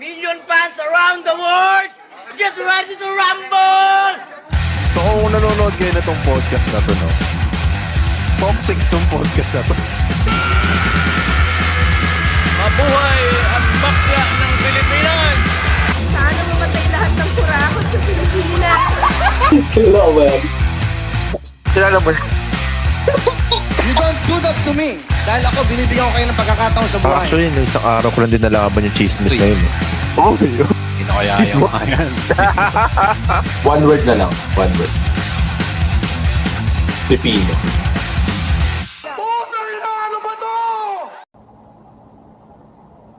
Million fans around the world, get ready to rumble! So kung nanonood kayo na tong podcast na to, no? Toxic tong podcast na to. Mabuhay ang bakla ng Pilipinas! Sana mamatay lahat ng kurakot sa Pilipinas. Hello, man. Kilala mo You don't do that to me. Dahil ako, binibigyan ko kayo ng pagkakataon sa buhay. Actually, no, isang araw ko lang din nalaman yung chismis na yun. Oh, yun. Hindi na kaya yung mga yan. One word na lang. One word. Pipino.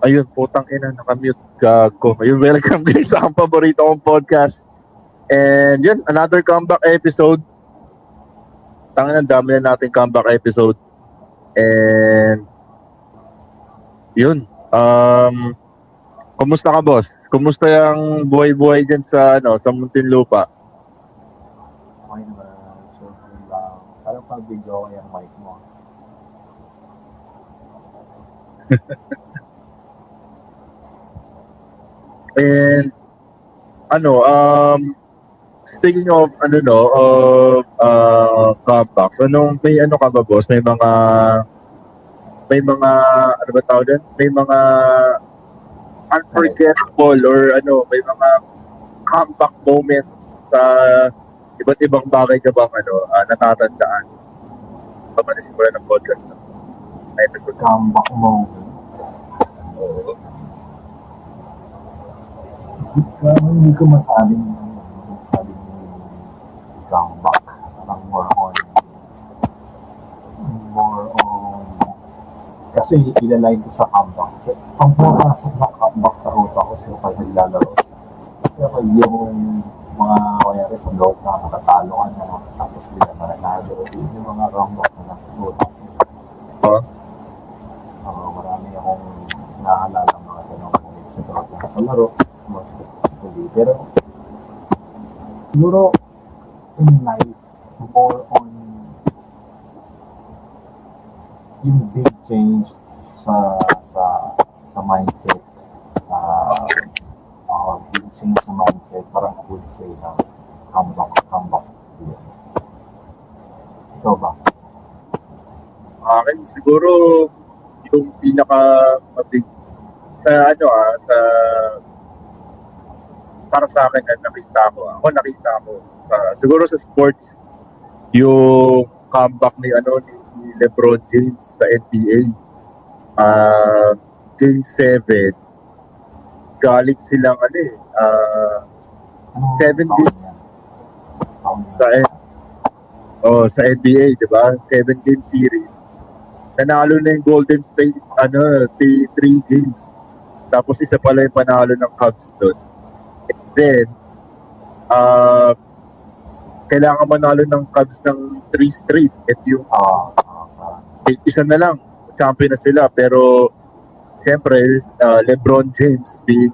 Ayun, putang ina, nakamute gago. Ayun, welcome guys sa ang paborito kong podcast. And yun, another comeback episode. Tangin, ang dami na natin comeback episode. And yun, kumusta ka, boss? Kumusta yung buhay-buhay dyan sa, sa Muntinlupa? Okay naman. So, lang. Parang pag-video ko yung mic mo. And speaking of comebacks, may ka ba, boss? May mga ano ba tawag doon? May mga unforgettable or may mga comeback moments sa iba't ibang bagay ka bang natatandaan? Kapag nasimula ng podcast na episode. Comeback moment. Oo. Hindi ko masabing comeback. Parang more on kasi ilalain ko sa comeback. Ang pumapasok na comeback sa utak ko sa pag naglalaro. Pero yung mga kanyari sa loob na nakatalo ka na tapos bigla mananalo. Yung mga comeback na nasa utak. Marami akong naalala mga tanong ulit sa loob na sa laro. More specifically. Pero siguro in life, more on yung big change sa mindset. Big change sa mindset, parang I would say na comeback. Ikaw ba? Akin siguro yung pinaka mabig sa para sa akin na nakita ko siguro sa sports yung comeback ni LeBron James sa NBA. Game 7 galing silang 7 game sa NBA, di ba? 7-game series. Nanalo na yung Golden State 3 games. Tapos isa pala yung panalo ng Cubs doon. And then kailangan manalo ng Cubs ng 3 straight. At yung isa na lang, champion na sila. Pero siyempre, LeBron James being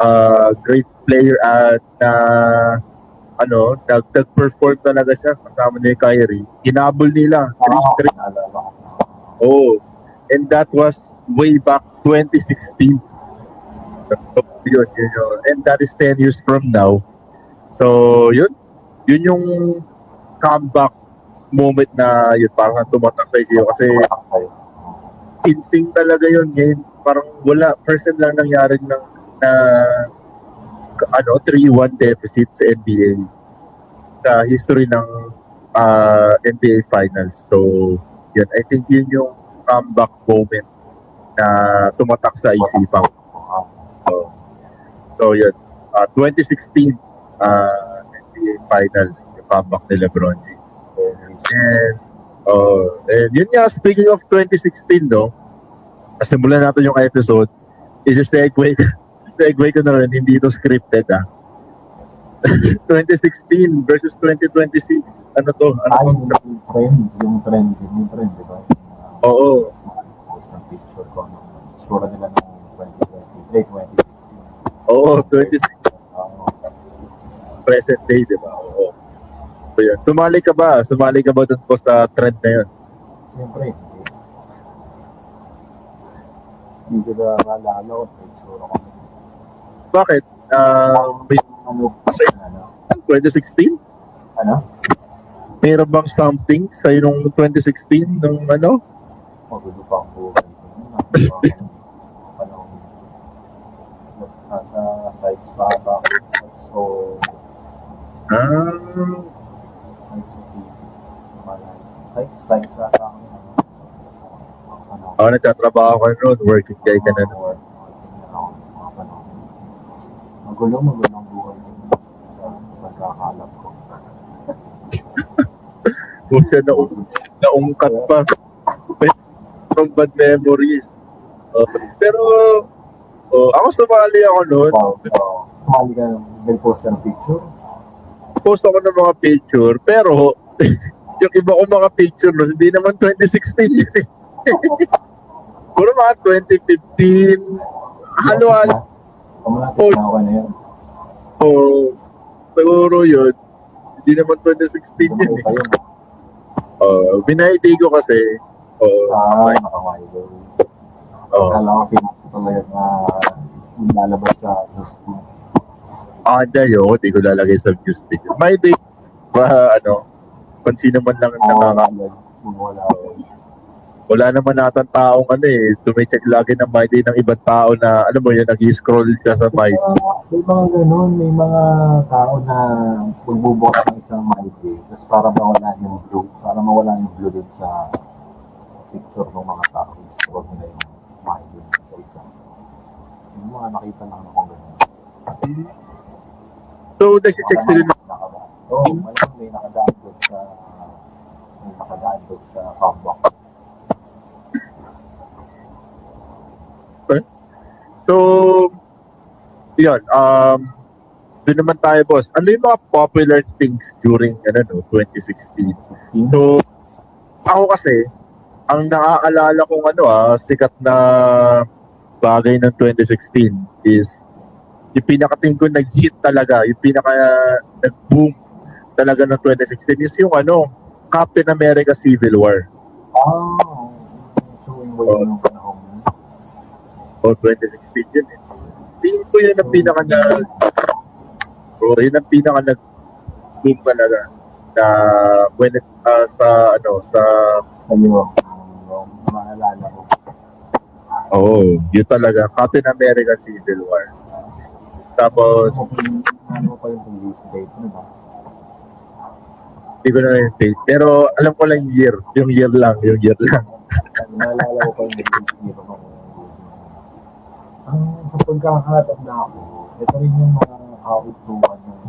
a great player at nag-perform talaga siya kasama ni Kyrie. Hinabol nila 3 straight. Oh, and that was way back 2016. Yun. And that is 10 years from now. So, yun yung comeback moment na yun, parang tumatak sa isip kasi insane talaga yun. Ngayon, parang wala, first time lang nangyari na 3-1 deficit sa NBA sa history ng NBA Finals. So, yun, I think yun yung comeback moment na tumatak sa isipan. So yun, 2016 NBA Finals, yung comeback ni LeBron James. And yun nga, speaking of 2016, simulan natin yung episode. Segue ko na rin, hindi ito scripted 2016 versus 2026. Ano to? Yung trend, di ba? Oo. Post ng picture ko ng sura nila ng 2016. Oo, 26. Present day, di ba? Oo. So, yun. Sumali ka ba doon po sa trend na yun? Siyempre, Hindi ko na maalala ko. Nagsuro kami. Bakit? May Ano? Kasi- Ano? 2016? Ano? Mayroon bang something sa nung 2016 nung ano? Magulo pa ang buhay ko. Ano? Sa sites pa ba? So, Ah, sites sa TV. Sites sa kami. Ano? nagtatrabaho ka noon, working guy ka na noon. Magulo ang buhay ko sa pagkakalam ko. Buti naungkat pa. From bad memories. Pero, ako sumali ako noon. Sumali ka, nag-post ka ng picture. Post ako ng mga picture, pero yung iba ko mga picture noon, hindi naman 2016 yun eh. Puro mga 2015. Halo-halo. Kumulatin na ako na yun. Siguro yun. Hindi naman 2016 yun eh. Pa yun. Binayday ko kasi. Nakamayo. Akala ko pinasa talaga na lalabas sa news feed. Dayo, di ko lalagay sa news feed. My day, kung sino man lang Wala. wala naman natang taong tumicheck lagi ng My Day ng ibang tao na, alam mo yun, nag-scroll ka sa My Day. May mga ganun, may mga tao na magbubukas ng isang My Day, tapos para mawala yung blue dun sa picture ng mga tao, scroll nila yung My Day sa isa. Yung mga nakita lang akong ganun. So, nag-check sila na, Malamang may nakadaan doon sa comeback. so, yun, doon naman tayo, boss. Ano yung mga popular things during, 2016? So, ako kasi, ang naaalala kong sikat na bagay ng 2016 is yung pinakating ko nag-hit talaga, yung nag-boom talaga ng 2016 is yung Captain America Civil War. So yung wala ng panahon. 2016 yun eh. Tingin ko yun ang yun ang nag-boom talaga na when it, sa Sa'yo, maalala ko. yun talaga, Captain America Civil War. Tapos, Ano pa yung release date nun ba? hindi ko na yung date. Pero alam ko lang yung year lang. Naalala ko pa yung release date ng sa pagkakatanda ko, ito rin yung mga kautuan ng,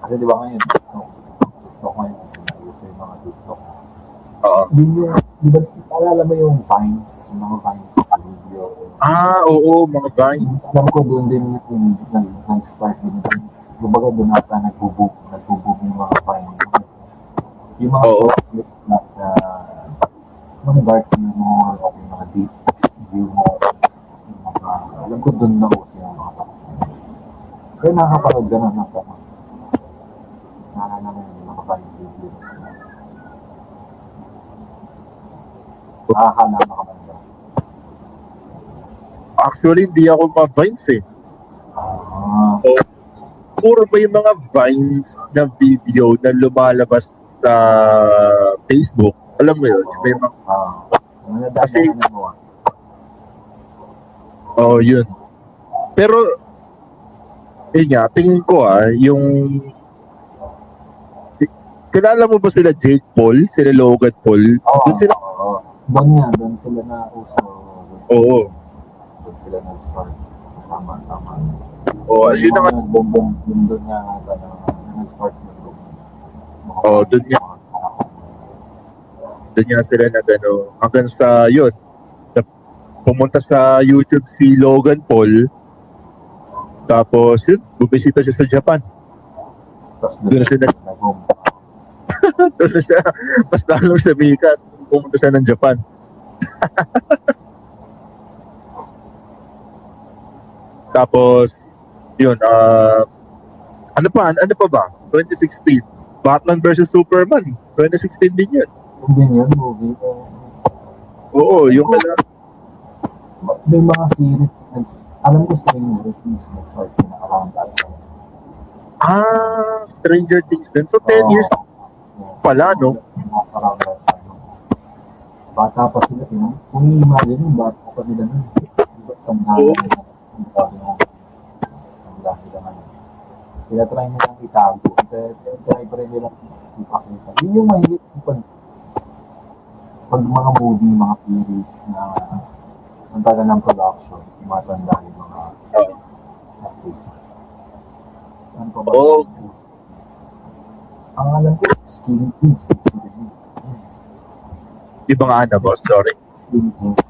kasi di ba ngayon, TikTok ngayon, uso yung mga TikTok. Oo. Di ba, alala mo yung Vines, yung mga Vines video? Oo, mga Vines. Alam ko doon din nag-start din. Kumbaga doon ata nagbubog yung mga Vines. Yung mga short clips na mga dark humor, okay, mga deep humor. Alam ko doon na uso yung mga Vines. Kaya nakakapanood ka na ng tanong. Naalala mo yung mga Vine videos. Nakakalama ka man ba? Actually, hindi ako ma-Vines eh. Puro ba yung mga Vines na video na lumalabas sa Facebook? Alam mo yun? May mga, kasi, yun. Pero, yun nga, tingin ko yung, kilala mo ba sila Jake Paul? Sila Logan Paul? Doon sila, doon sila na uso. Oo. Doon sila nag-start. Tama. Yun na nga. Doon nga nag-start na doon. Doon nga sila hanggang sa yun. Pumunta sa YouTube si Logan Paul. Tapos yun, bubisita siya sa Japan. Doon na siya doon na siya, mas lalong sumikat. Pumunta siya ng Japan. Tapos, yun, ano pa ba? 2016, Batman vs. Superman. 2016 din yun. Hindi yun, movie. Oo, yung may mga series, alam ko Stranger Things nag-start na around that time. Stranger Things din. So, 10 years pala, no? Around that time. Bata pa sila, kung i-imagine yung bata pa nila nun. Tandaan nila. Ang dami naman. Kaya try nilang itago. Try pa rin nilang ipakita. Yun yung mahirap pag mga movie, mga series na ang taga ng production, matanda yung mga actors. Ano pa ba? Oo. Ang alam ko, Skinny Jeans. Ibang ano, boss? Sorry. Skinny Jeans.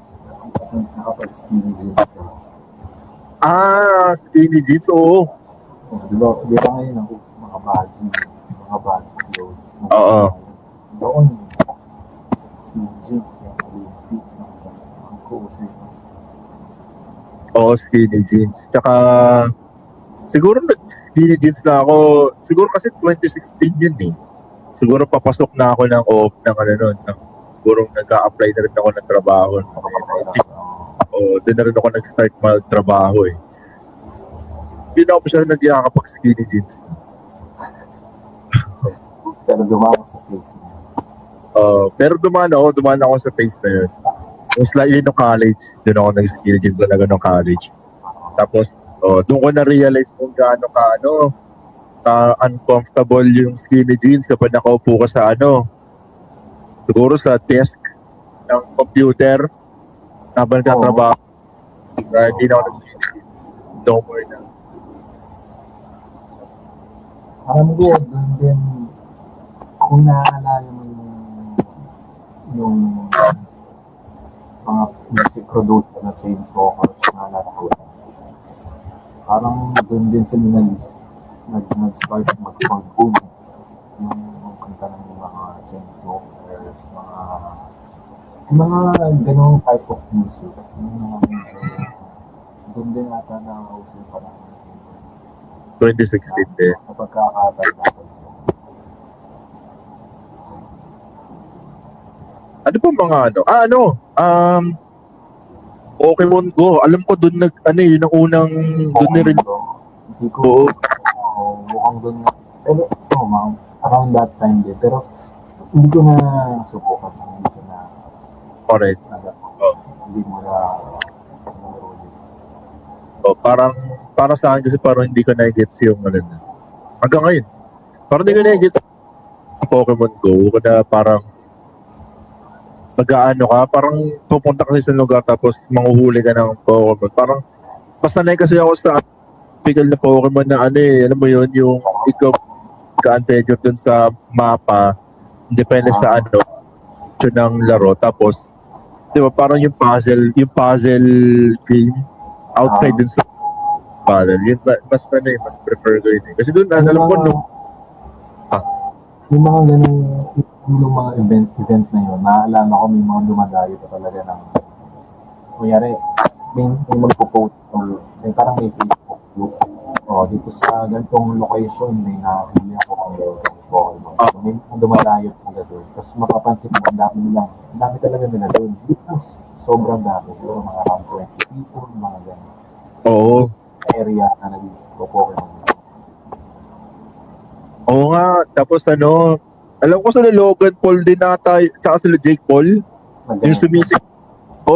Nakapag-Skinny Jeans siya. Skinny jeans. Oo. Di ba ngayon ako, mga baggy clothes. Oo. Doon, skinny jeans, yung fit ng kuso. Oo, skinny jeans. Tsaka, siguro nag-skinny jeans na ako. Siguro kasi 2016 yun eh. Siguro papasok na ako ng ng ano nun. Siguro nag-a-apply na rin ako ng trabaho. Doon na rin ako nag-start mag-trabaho eh. Hindi na ako masyadong nag-iakapag-skinny jeans. Pero dumaan sa face niya. Pero dumaan ako sa phase na yun. Most likely no college, doon ako nag-skinny jeans talaga no college. Tapos, doon ko na-realize kung gaano uncomfortable yung skinny jeans kapag nakaupo ka sa siguro sa desk ng computer habang nagtatrabaho. Hindi na ako nag-skinny jeans. No more na. Alam ko, doon din, kung naaalala mo yung mga music producer na Chainsmokers na naalala. Parang doon din sila nag-start mag-boom yung kanta ng mga Chainsmokers, mga ganong type of music. Yung mga music, doon din ata na-usin pa lang. 2016 din. Kapag kakatanda ko. Ano pa mga Pokemon Go. Alam ko doon yun ang unang doon na rin. Hindi ko, mukhang doon nga. Pero, around that time din. Pero, hindi ko na subukan. Hindi ko na, Correct. hindi mo na, para sa akin kasi parang hindi ko na-gets yung hanggang ngayon. Parang hindi ko na-gets Pokemon Go. Na parang mag-aano ka, parang pupunta kasi sa lugar tapos manghuhuli ka ng Pokemon. Parang pasanay kasi ako sa typical na Pokemon na alam mo yun, yung ikaw ka-antejo dun sa mapa, depende sa yun ng laro. Tapos, di ba, parang yung puzzle game outside dun sa battle. Yun, mas prefer ko yun eh. Kasi dun, alam ko, yung mga ganun, yung mga event na yun, naaalala ko may mga dumadayo pa talaga ng, kunyari, may magpo-post, may parang may Facebook group, dito sa ganitong location, may nakahuli ako ang Pokemon. So, may mga dumadayo talaga doon. Tapos makapansin mo, ang dami talaga nila doon. Sobrang dami, siguro mga around 20 people, mga ganun. Oo. Area na nag-Pokemon. Oo nga, tapos alam ko sa Logan Paul din nata, tsaka sila Jake Paul, yung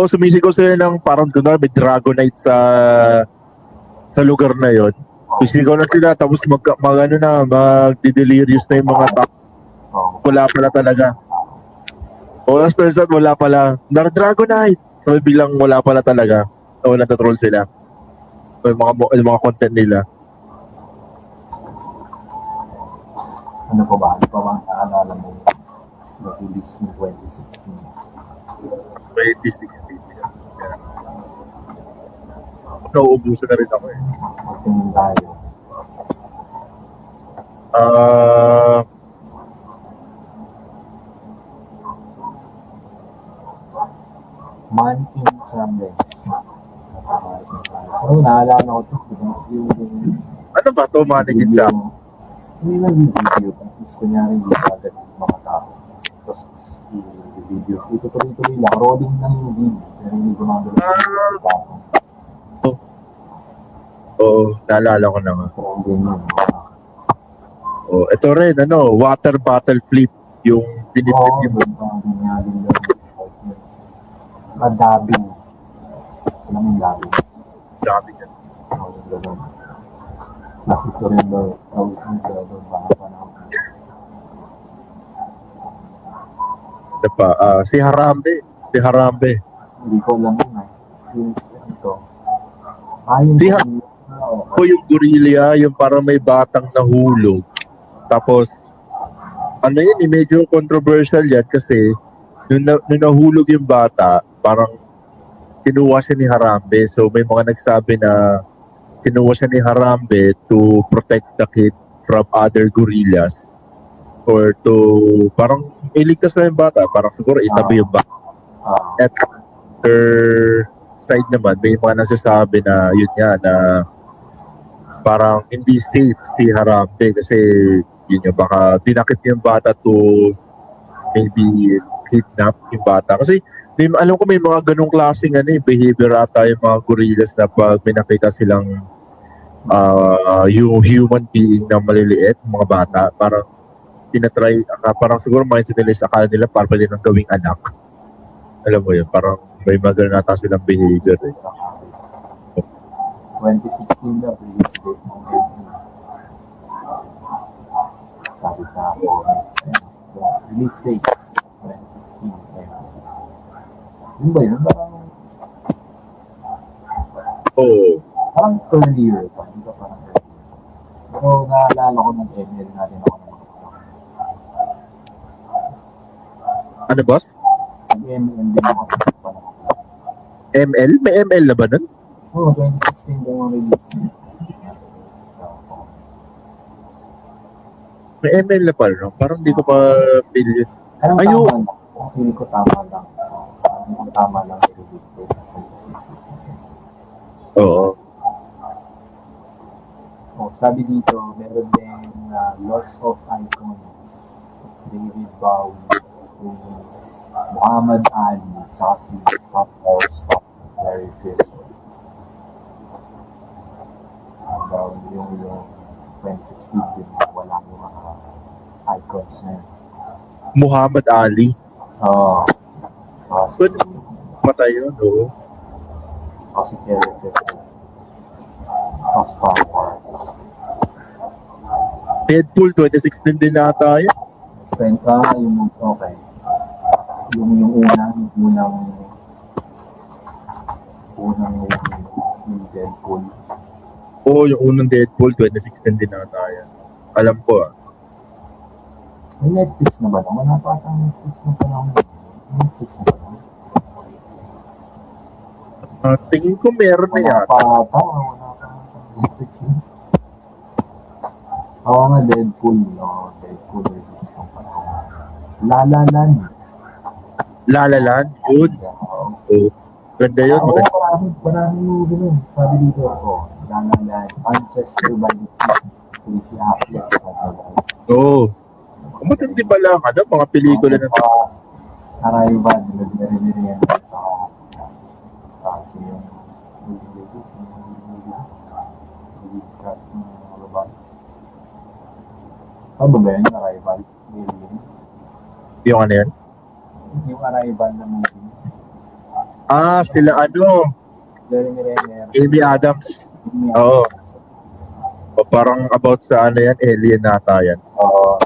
sumisigaw sila ng parang doon may Dragonite sa lugar na yon. Sumisigaw na sila, tapos magdi-delirious na yung mga tao. Wala pala talaga. As turns out, wala pala. Dragonite! So biglang wala pala talaga. So natatroll sila. So, yung mga content nila. Ano pa ba ang naalala mo na release ng 2016? 2016. Nauubusan na rin ako eh. Magtingin tayo. Man in Challenge. So, naalala ko ito. Ano ba ito, manigin siya? Hindi nag-video. Tapos kunyari hindi agad yung mga tao. Tapos i-video video. Ito tuloy-tuloy lang. Rolling lang yung video. Pero hindi ko nang Oo, naalala ko na nga. Rolling yun. Oh, ito rin, water bottle flip. Yung pinipit yung Ganyan lang. Saka dabbing. Alam yung dabbing. dami yan. Yung gano'n. Lucky surrender. Tapos yung gano'n. Baka pa na. Ano pa? Si Harambe. Si Harambe. Hindi ko alam yun eh. Ito. Yung Si O yung gorilla, yung parang may batang nahulog. Tapos, ano yun, medyo controversial yan kasi nung nahulog yung bata, parang kinuha siya ni Harambe. So may mga nagsabi na kinuha siya ni Harambe to protect the kid from other gorillas. Or to, parang iligtas na yung bata. Parang siguro itabi yung bata. At other side naman, may mga nagsasabi na yun nga, na parang hindi safe si Harambe kasi yun yung baka dinakit yung bata to maybe kidnap yung bata. Kasi alam ko may mga ganong klaseng behavior ata yung mga gorillas na pag may nakita silang yung human being na maliliit, mga bata, parang tinatry, parang siguro mindset nila is akala nila para pwede nang gawing anak. Alam mo yun, parang may mga ganun ata silang behavior. 2016 na release date ng game. Sabi sa comments. Release date 2016. Yun ba yun? Parang earlier pa. Hindi ka parang earlier. Pero naalala ko nag-ML natin ako ng mga Ano, boss? nag-ML din ako ng panahon. ML? May ML na ba nun? Oo, 2016 din yung release niya. May ML na pala, no? Parang hindi ko pa feel yun. Parang Ayo. tama lang. Kung feeling ko tama lang. Kung tama lang yung release date ng 2016. Oo. Sabi dito, meron din Loss of Icons, David Bowie, Muhammad Ali, tsaka si Stop or Stop, Larry Fisher. Yung 2016 din, wala yung mga icons na yun. Muhammad Ali. Oo. Good. Matay yun, oo. Tsaka si Larry Fisher. Of Star Wars. Deadpool 2016 din nata yun. Yung okay. Yung unang yung Deadpool. Oo, yung unang Deadpool 2016 din nata yan. Alam ko May Netflix na ba? Wala pa atang Netflix na panahon. Netflix na ba? Tingin ko meron na Wala yata. pa Netflix na. Oo nga, Deadpool. No? Deadpool release ng panahon. La La Land. La La Land, good. Oo. Ganda yun. Oo, maraming movie nun. Sabi dito, La La Land, Manchester by the Sea, si Affleck. Oo. Matindi ba lang, mga pelikula na ito. Arrival, nag-review yan sa kasi yung cast ng mga babae. Ano ba yun, Arrival? Yung ano yan? Yung Arrival na movie. Sila Jeremy Renner. Amy Adams. Oo. O parang about sa yan, alien nata yan. Oo.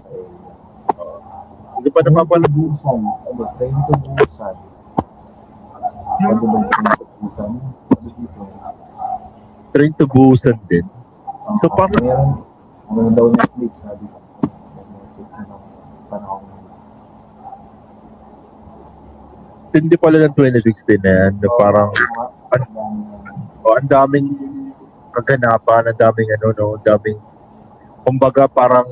Hindi pa napapala. Busan. Train to Busan. Ano ba yung Train to Busan? Sabi dito. Train to Busan din. So parang meron daw Netflix, sabi sa Netflix na panahon. hindi pala ng 2016 na yan. Na parang ang daming kaganapan, ang daming ang daming kumbaga parang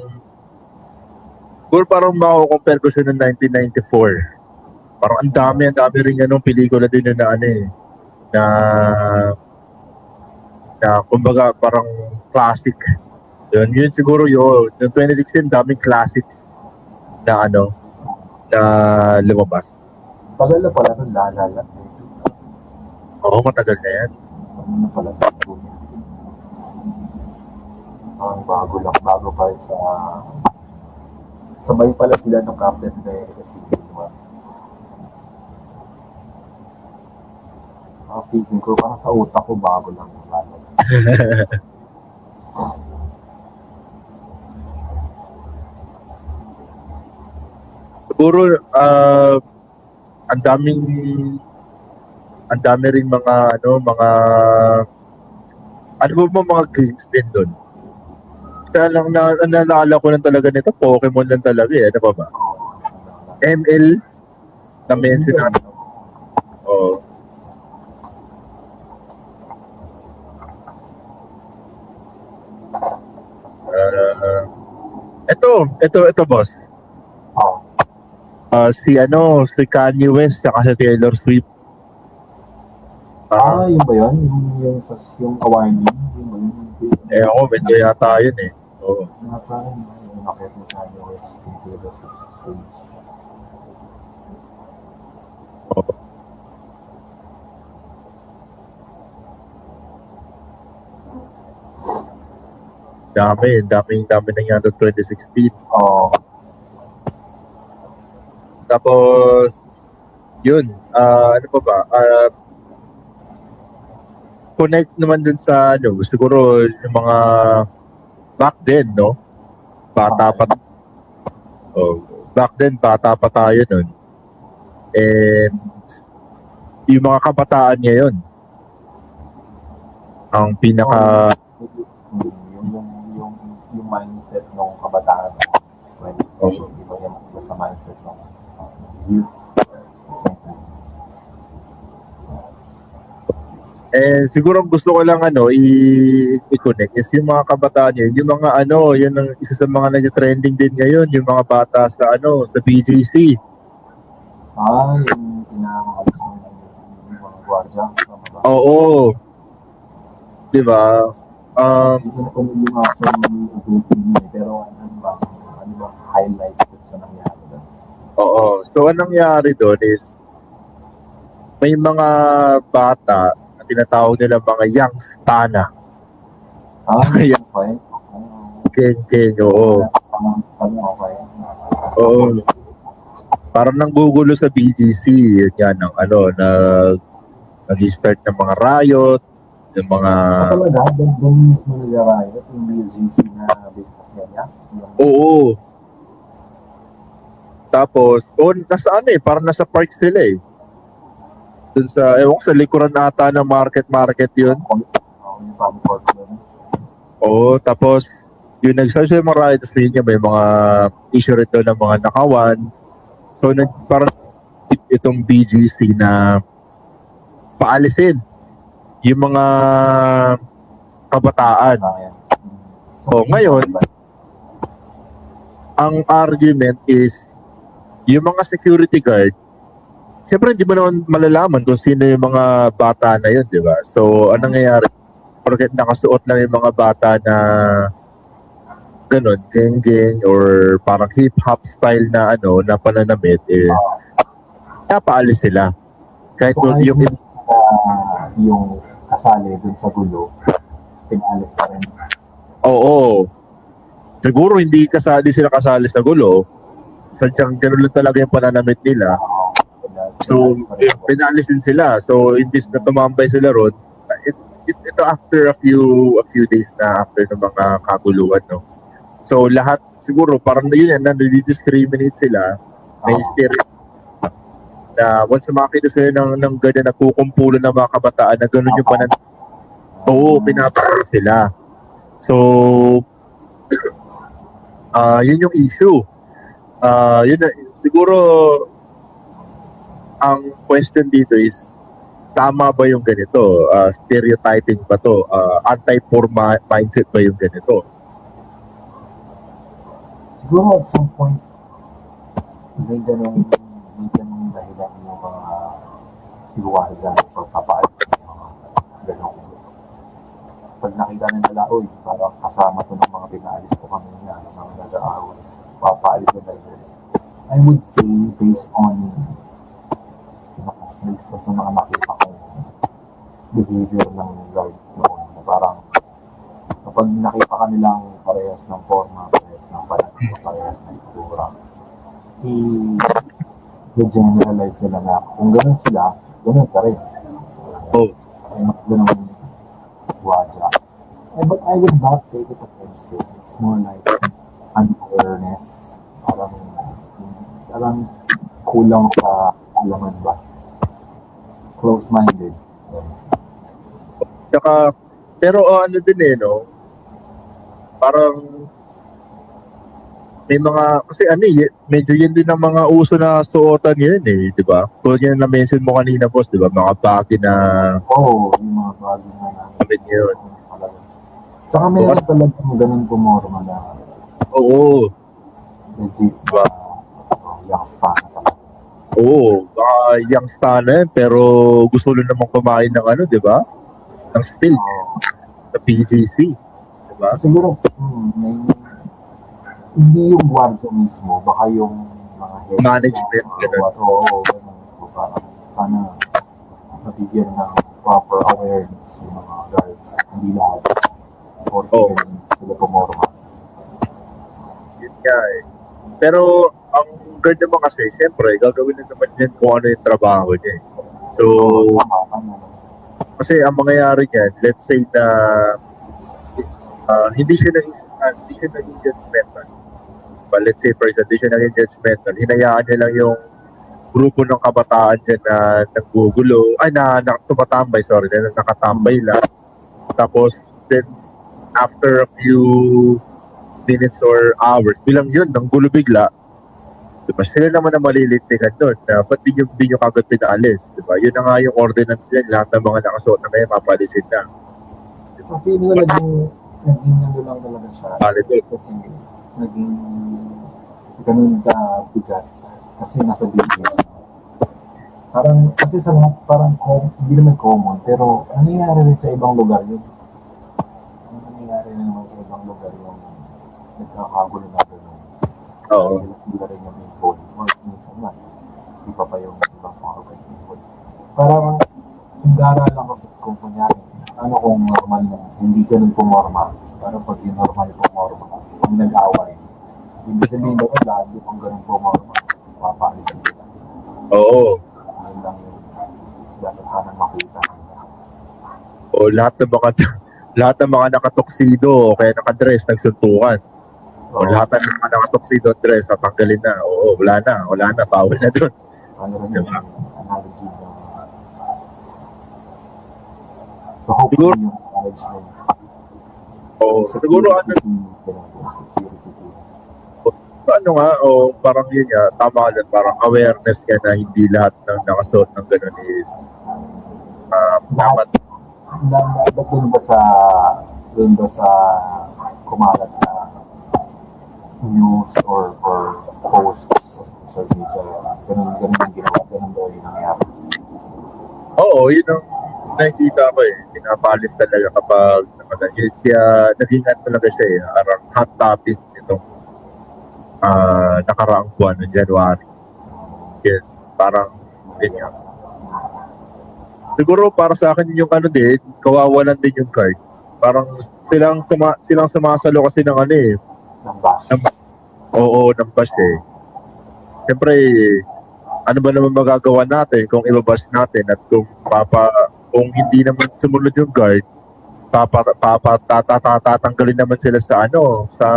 mako-compare ko siya ng 1994. Parang ang dami rin pelikula din na kumbaga parang classic. Yun siguro yun. Yung 2016, daming classics na na lumabas. Tagal na pala nun, lalala. Oo, matagal na yan. Ano na pala bago niya. Ang bago lang, bago pa rin sa... Sabay pala sila ng Captain America Civil War. Feeling ko, parang sa utak ko, bago lang yung lalala. Siguro, ang dami ring mga, ano ba mga games din doon? Kaya lang naalala ko lang talaga nito, Pokemon lang talaga eh. Ano pa ba? ML na mention natin. Oo. Ito boss. Oo. Si Kanye West saka si Taylor Swift. Yun ba yun? Yung awarding? Yun ba yun? Ako, medyo yata yun eh. Oo. Parang yung nakit mo sa West yung Taylor Swift sa stage. Dami nangyari noong 2016. Oo. Tapos, yun, ano pa ba? Connect naman dun sa, siguro yung mga back then, no? Bata pa. Back then, bata pa tayo nun. And, yung mga kabataan ngayon, ang pinaka... Yung mindset ng kabataan when iba yung sa mindset ng youth. Siguro ang gusto ko lang i-connect is yung mga kabataan yung mga yan ang isa sa mga nag-trending din ngayon, yung mga bata sa sa BGC. Yung pinakalis ng mga gwardiya. Oo. Di ba? Hindi ko na kung yung actually pero ano ba highlight sa nangyari doon? Oo. So, anong nangyari doon is may mga bata na tinatawag nila mga youngstana. Okay. Keng, oo. Okay. Oo. Parang nanggugulo sa BGC. Yan ang nag-start ng mga riot, yung mga... Talaga, doon mismo nag-riot yung BGC na business niya? Oo. Tapos, nasa parang nasa park sila eh. Dun sa, sa likuran ata ng market yun. Oo, tapos, yung nag-start yung mga riot, tapos niya may mga issue rito ng mga nakawan. So, parang itong BGC na paalisin yung mga kabataan. So, ngayon, ang argument is yung mga security guard, siyempre hindi mo naman malalaman kung sino yung mga bata na yun, di ba? So, anong nangyayari? Porket nakasuot lang yung mga bata na ganun, geng-geng or parang hip-hop style na na pananamit, napaalis sila. Kahit so, yung kasali dun sa gulo, pinalis pa rin. Oo. Siguro hindi sila kasali sa gulo. Sadyang gano'n lang talaga yung pananamit nila. So, pinalis din sila. So, imbis na tumambay sila ron, ito after a few days na after ng mga kaguluhan, no? So, lahat, siguro, parang yun yan, nadi-discriminate sila. May stereotype na once na makita sila ng ganyan na kukumpulo ng mga kabataan na gano'n yung pananamit. Oo, pinapakalis sila. So, yun yung issue. Yun na, siguro, ang question dito is, tama ba yung ganito? Stereotyping ba to? Anti-poor mindset ba yung ganito? Siguro at some point, may ganong dahilan yung mga iwasan o pagpapaalit ng mga ganong. Pag nakita na nila, parang kasama to ng mga pinaalis ko kanina, ng mga nag-aaway, papaalis na tayo. I would say, based on based on sa mga nakita kong behavior ng guards noon. Na parang kapag nakita ka nilang parehas ng forma, parehas ng panahon, parehas ng itsura, i-generalize nila na kung ganun sila, ganun ka rin. Oh. Ay, ganun wadya. But I would not take it against it. It's more like an awareness. Parang kulang sa alaman ba? Close-minded. Tsaka, pero ano din no? Parang may mga, kasi medyo yun din ang mga uso na suotan ngayon di ba? Kung yan na-mention mo kanina, boss, di ba? Mga bagay na Yung mga bagay na kapit ngayon. Tsaka meron talaga ganun pumorma na Oo. legit Diba? youngster na talaga. Oo. Baka youngster na yan, pero gusto lang naman kumain ng di ba? Ng steak sa PGC. Di ba? Siguro, hindi yung guardia mismo, baka yung mga head Management, ganun. Oo, ganun. So, parang sana mabigyan ng proper awareness yung mga guards. Hindi lahat. Or sila pumorma. Yun nga Pero, ang guard naman kasi, syempre, gagawin na naman yan kung ano yung trabaho niya. So, kasi ang mangyayari niyan, let's say na hindi siya naging judgmental. But let's say for example, hindi siya naging judgmental. Hinayaan niya lang yung grupo ng kabataan dyan na naggugulo, na tumatambay, na nakatambay lang. Tapos, then, after a few minutes or hours, bilang yun, ng gulo bigla, diba? Sila naman ang malilintikan doon na ba't di nyo kagad pinaalis, diba? Yun na nga yung ordinance yan, lahat ng mga nakasuot na ngayon, mapalisin na. So, feeling ko naging ano lang talaga siya. Valid yun. Kasi naging ganun ka bigat. Kasi nasa business. Parang, kasi sa mga, parang hindi naman common, pero nangyayari rin sa ibang lugar yun. Nangyayari rin naman sa ibang lugar yung nagkakagulo na gano'n. Oo. Sila rin yung involved. Or minsan na, iba pa yung ibang mga involved. Parang, sunggara lang kasi kung kunyari, ano kung normal na, hindi ganun pumorma. Parang pag yung normal pumorma, kung nag-away, hindi sabihin ba lahat yung kung ganun pumorma, mapapalis nila. Oo. Ayun lang yung dapat sana makita. O lahat ng mga nakatoksido o kaya nakadress, nagsuntukan. O lahat ng mga nakatoksido at dress, tanggalin na. Oo, wala na, bawal na doon. Ano rin yung analogy na. So hopefully yung knowledge na Oo, siguro parang yun nga, tama ka parang awareness ka na hindi lahat ng nakasuot ng gano'n is dapat. Dapat dun ba sa kumalat na news or posts sa social media, ganun yung ginawa, ganun daw yung nangyari. Oo, yun ang nakikita ko pinapalis talaga kapag nakaganyan. Kaya naging talaga siya parang hot topic itong nakaraang buwan ng January. Yan, parang ganyan. Siguro para sa akin yung kawawalan din yung card. Parang silang sumasalo kasi ng Ng bash. ng bash Siyempre, ano ba naman magagawa natin kung ibabash natin at kung hindi naman sumunod yung guard, tatanggalin naman sila sa sa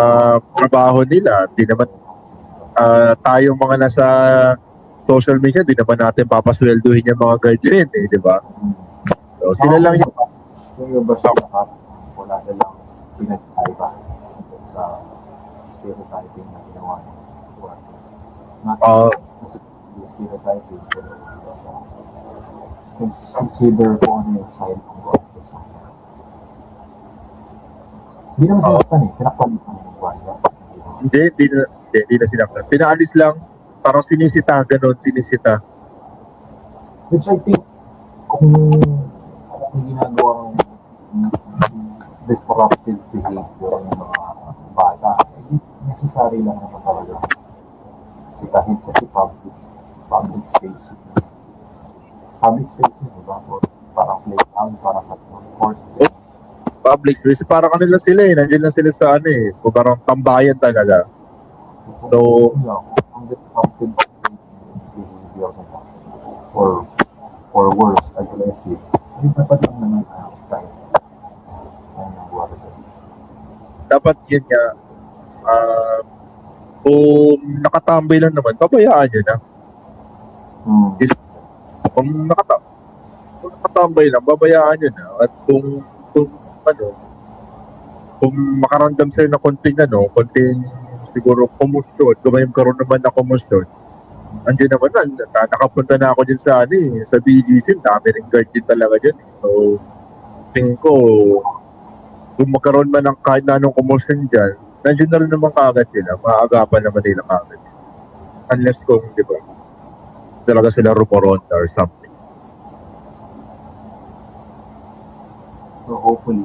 trabaho nila. Hindi naman tayong mga nasa social media, di naman natin papasweldohin yung mga guard yun di ba? So, sila lang yung bash na wala silang pinag-iba sa stereotyping na ginawa niya. Stereotyping, pero consider kung ano yung side ng guardia sa kanya. Hindi naman sinaktan yung guardia. Hindi na sinaktan. Pinaalis lang, parang sinisita. Which I think, kung ginagawang disruptive behavior ng mga bata, hindi necessary lang naman talaga. Kasi kahit public space. public space yun, diba? Or parang playground, para sa court. Public space, parang ano lang sila eh. Nandiyan lang sila sa ano eh. Kung parang tambayan talaga. So, Ang disruptive behavior nila, or worse, aggressive, hindi dapat lang naman kahit yan ang buwan dyan. dapat yun nga, kung nakatambay lang naman, pabayaan nyo na. Kung nakatambay lang, babayaan nyo na. At kung makaramdam sila ng konting siguro kumusyon, kung may karoon naman na kumusyon, andyan naman nakapunta na ako dyan sa sa BGC, dami rin guard din talaga dyan. So, tingin ko, kung magkaroon man ng kahit na anong kumusyon dyan, nandiyan na rin naman kaagad sila, maaagapan naman nila kaagad. Unless kung, di ba, talaga sila rumoronda or something. So hopefully,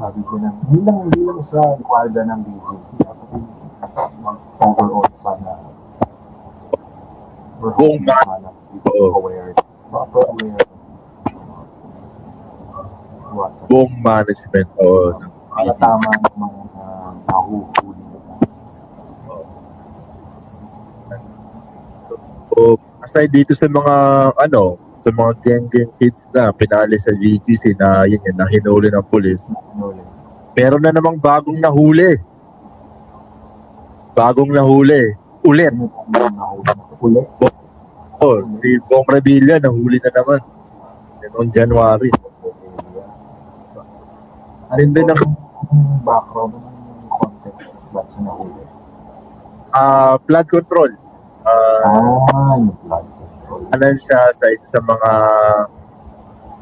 sabi ko na, hindi lang sa kwarda ng BGC, dapat din overall sana we're hoping sana people aware, proper aware what's Buong management o ng para BGC. tama ng mga nahuhuli nila. So, aside dito sa mga sa mga gang kids na pinali sa BGC na yun na hinuli ng pulis, meron na namang bagong nahuli. Ulit. Ulit? Oh, si Bong Revilla nahuli na naman. Noong January. Ano din ang background ng context ba't siya nahuli? Flood control. Yung flood control. Ano siya sa isa sa mga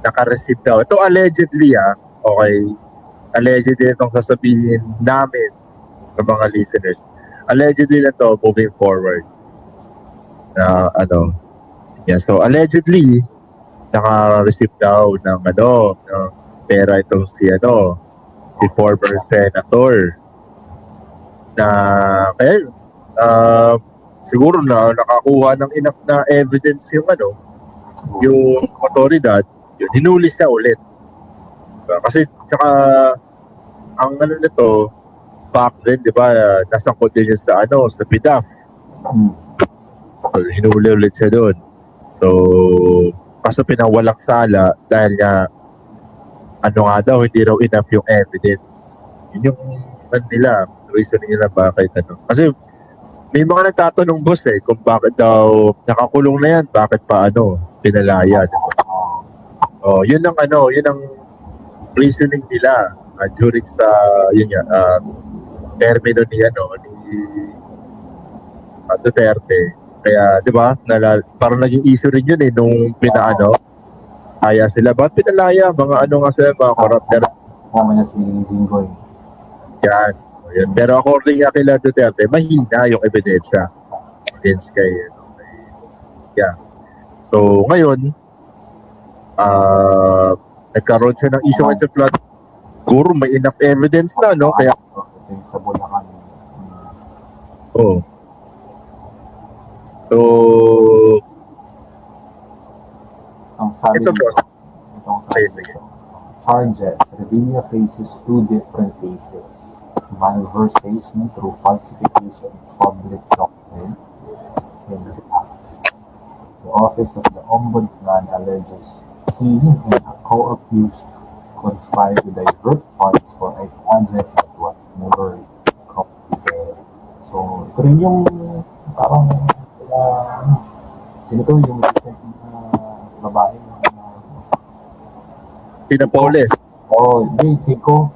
naka-receive daw. Ito allegedly okay. Allegedly itong sasabihin namin sa mga listeners. Allegedly na to moving forward. So allegedly naka-receive daw ng pera itong si former senator na kaya siguro na nakakuha ng enough na evidence yung otoridad, yun hinuli siya ulit. Kasi tsaka ang nito back then, di ba, nasangkot din siya sa PDAF. Hinuli ulit siya doon. So, kaso pinawalak sala dahil nga hindi raw enough yung evidence. Yun yung reason nila bakit Kasi may mga nagtatanong boss kung bakit daw nakakulong na yan, bakit pa pinalaya, diba? Yun ang reasoning nila during sa termino ni Duterte. Kaya, di ba, parang naging issue rin yun nung kaya sila. Bakit pinalaya? Mga nga sila, mga corrupter. Kasama niya si Jinggoy. Yan. Pero according kay Duterte, mahina yung ebidensya against kay So, ngayon, nagkaroon siya ng issue sa flood. Siguro may enough evidence na, Kaya, Sa Bulacan. So, Ang sabi ito po. sige. Charges. Revilla faces 2 different cases. Malversation through falsification of public document and theft. The Office of the Ombudsman alleges he and a co-accused conspired to divert funds for a project that was never completed. So, ito rin yung parang sino to yung recent babae Pinapolis. hindi, Tico.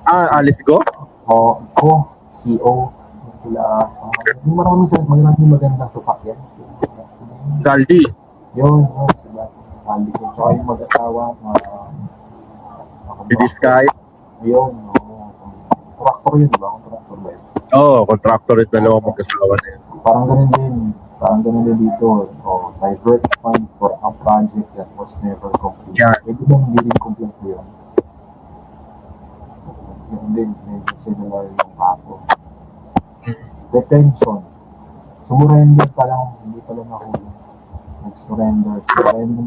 Alice Go? CO. Maraming magandang sasakyan. Saldi. Yun, sila. Tsaka yung mag-asawa, Didiskaya. Yun, contractor yun, di ba? Contractor ba yun? Contractor at dalawang mag-asawa na yun. Parang ganun din dito. Divert fund for a project that was never complete. Yeah. Pwede bang hindi rin complete yun? Yun din, medyo similar yung kaso. Detention. Sumurrender pa lang, hindi pala nahuli. nag-surrender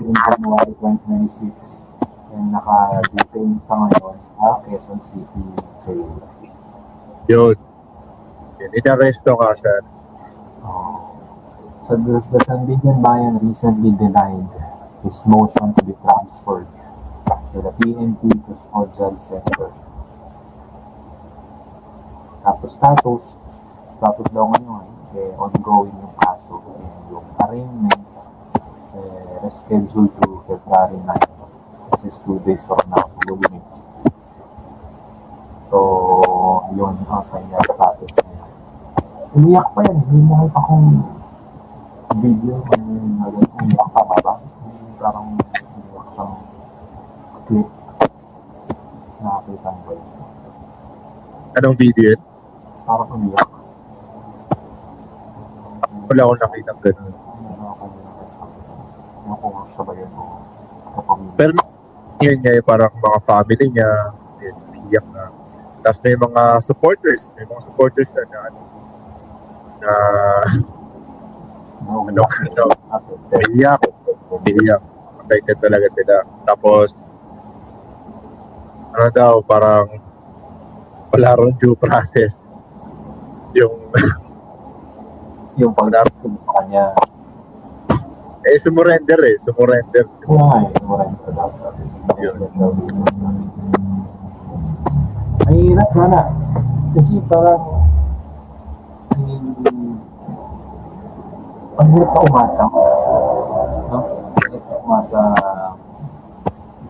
in January 2026 and naka-detain sa ngayon sa Quezon City Jail. Yun. Inaresto ka siya. So the Sandigan Bayan recently denied his motion to be transferred to the PNP Custodial Center. Tapos status daw ngayon, ongoing yung kaso. Yung arraignment, rescheduled to February 9, which is 2 days from now, so minutes. So, yun ang kanya status niya. Umiyak pa yan, hindi nakita kong video umiyak pa ba? Parang umiyak siyang clip. Nakakita mo ba yun? Anong video yun? Parang umiyak. Wala akong nakita ganun. Ano kung siya ba yun o kapamilya? Pero yun niya, parang mga family niya, yun, iyak na. Tapos may mga supporters na iyak. Excited talaga sila. Tapos, ano daw, parang wala rin due process. Yung pag-dating sa kanya. Sumurrender. Kaya nga sumurrender daw sa atin. Mahirap sana. Kasi parang, ang hirap na umasa. No? Hirap na umasa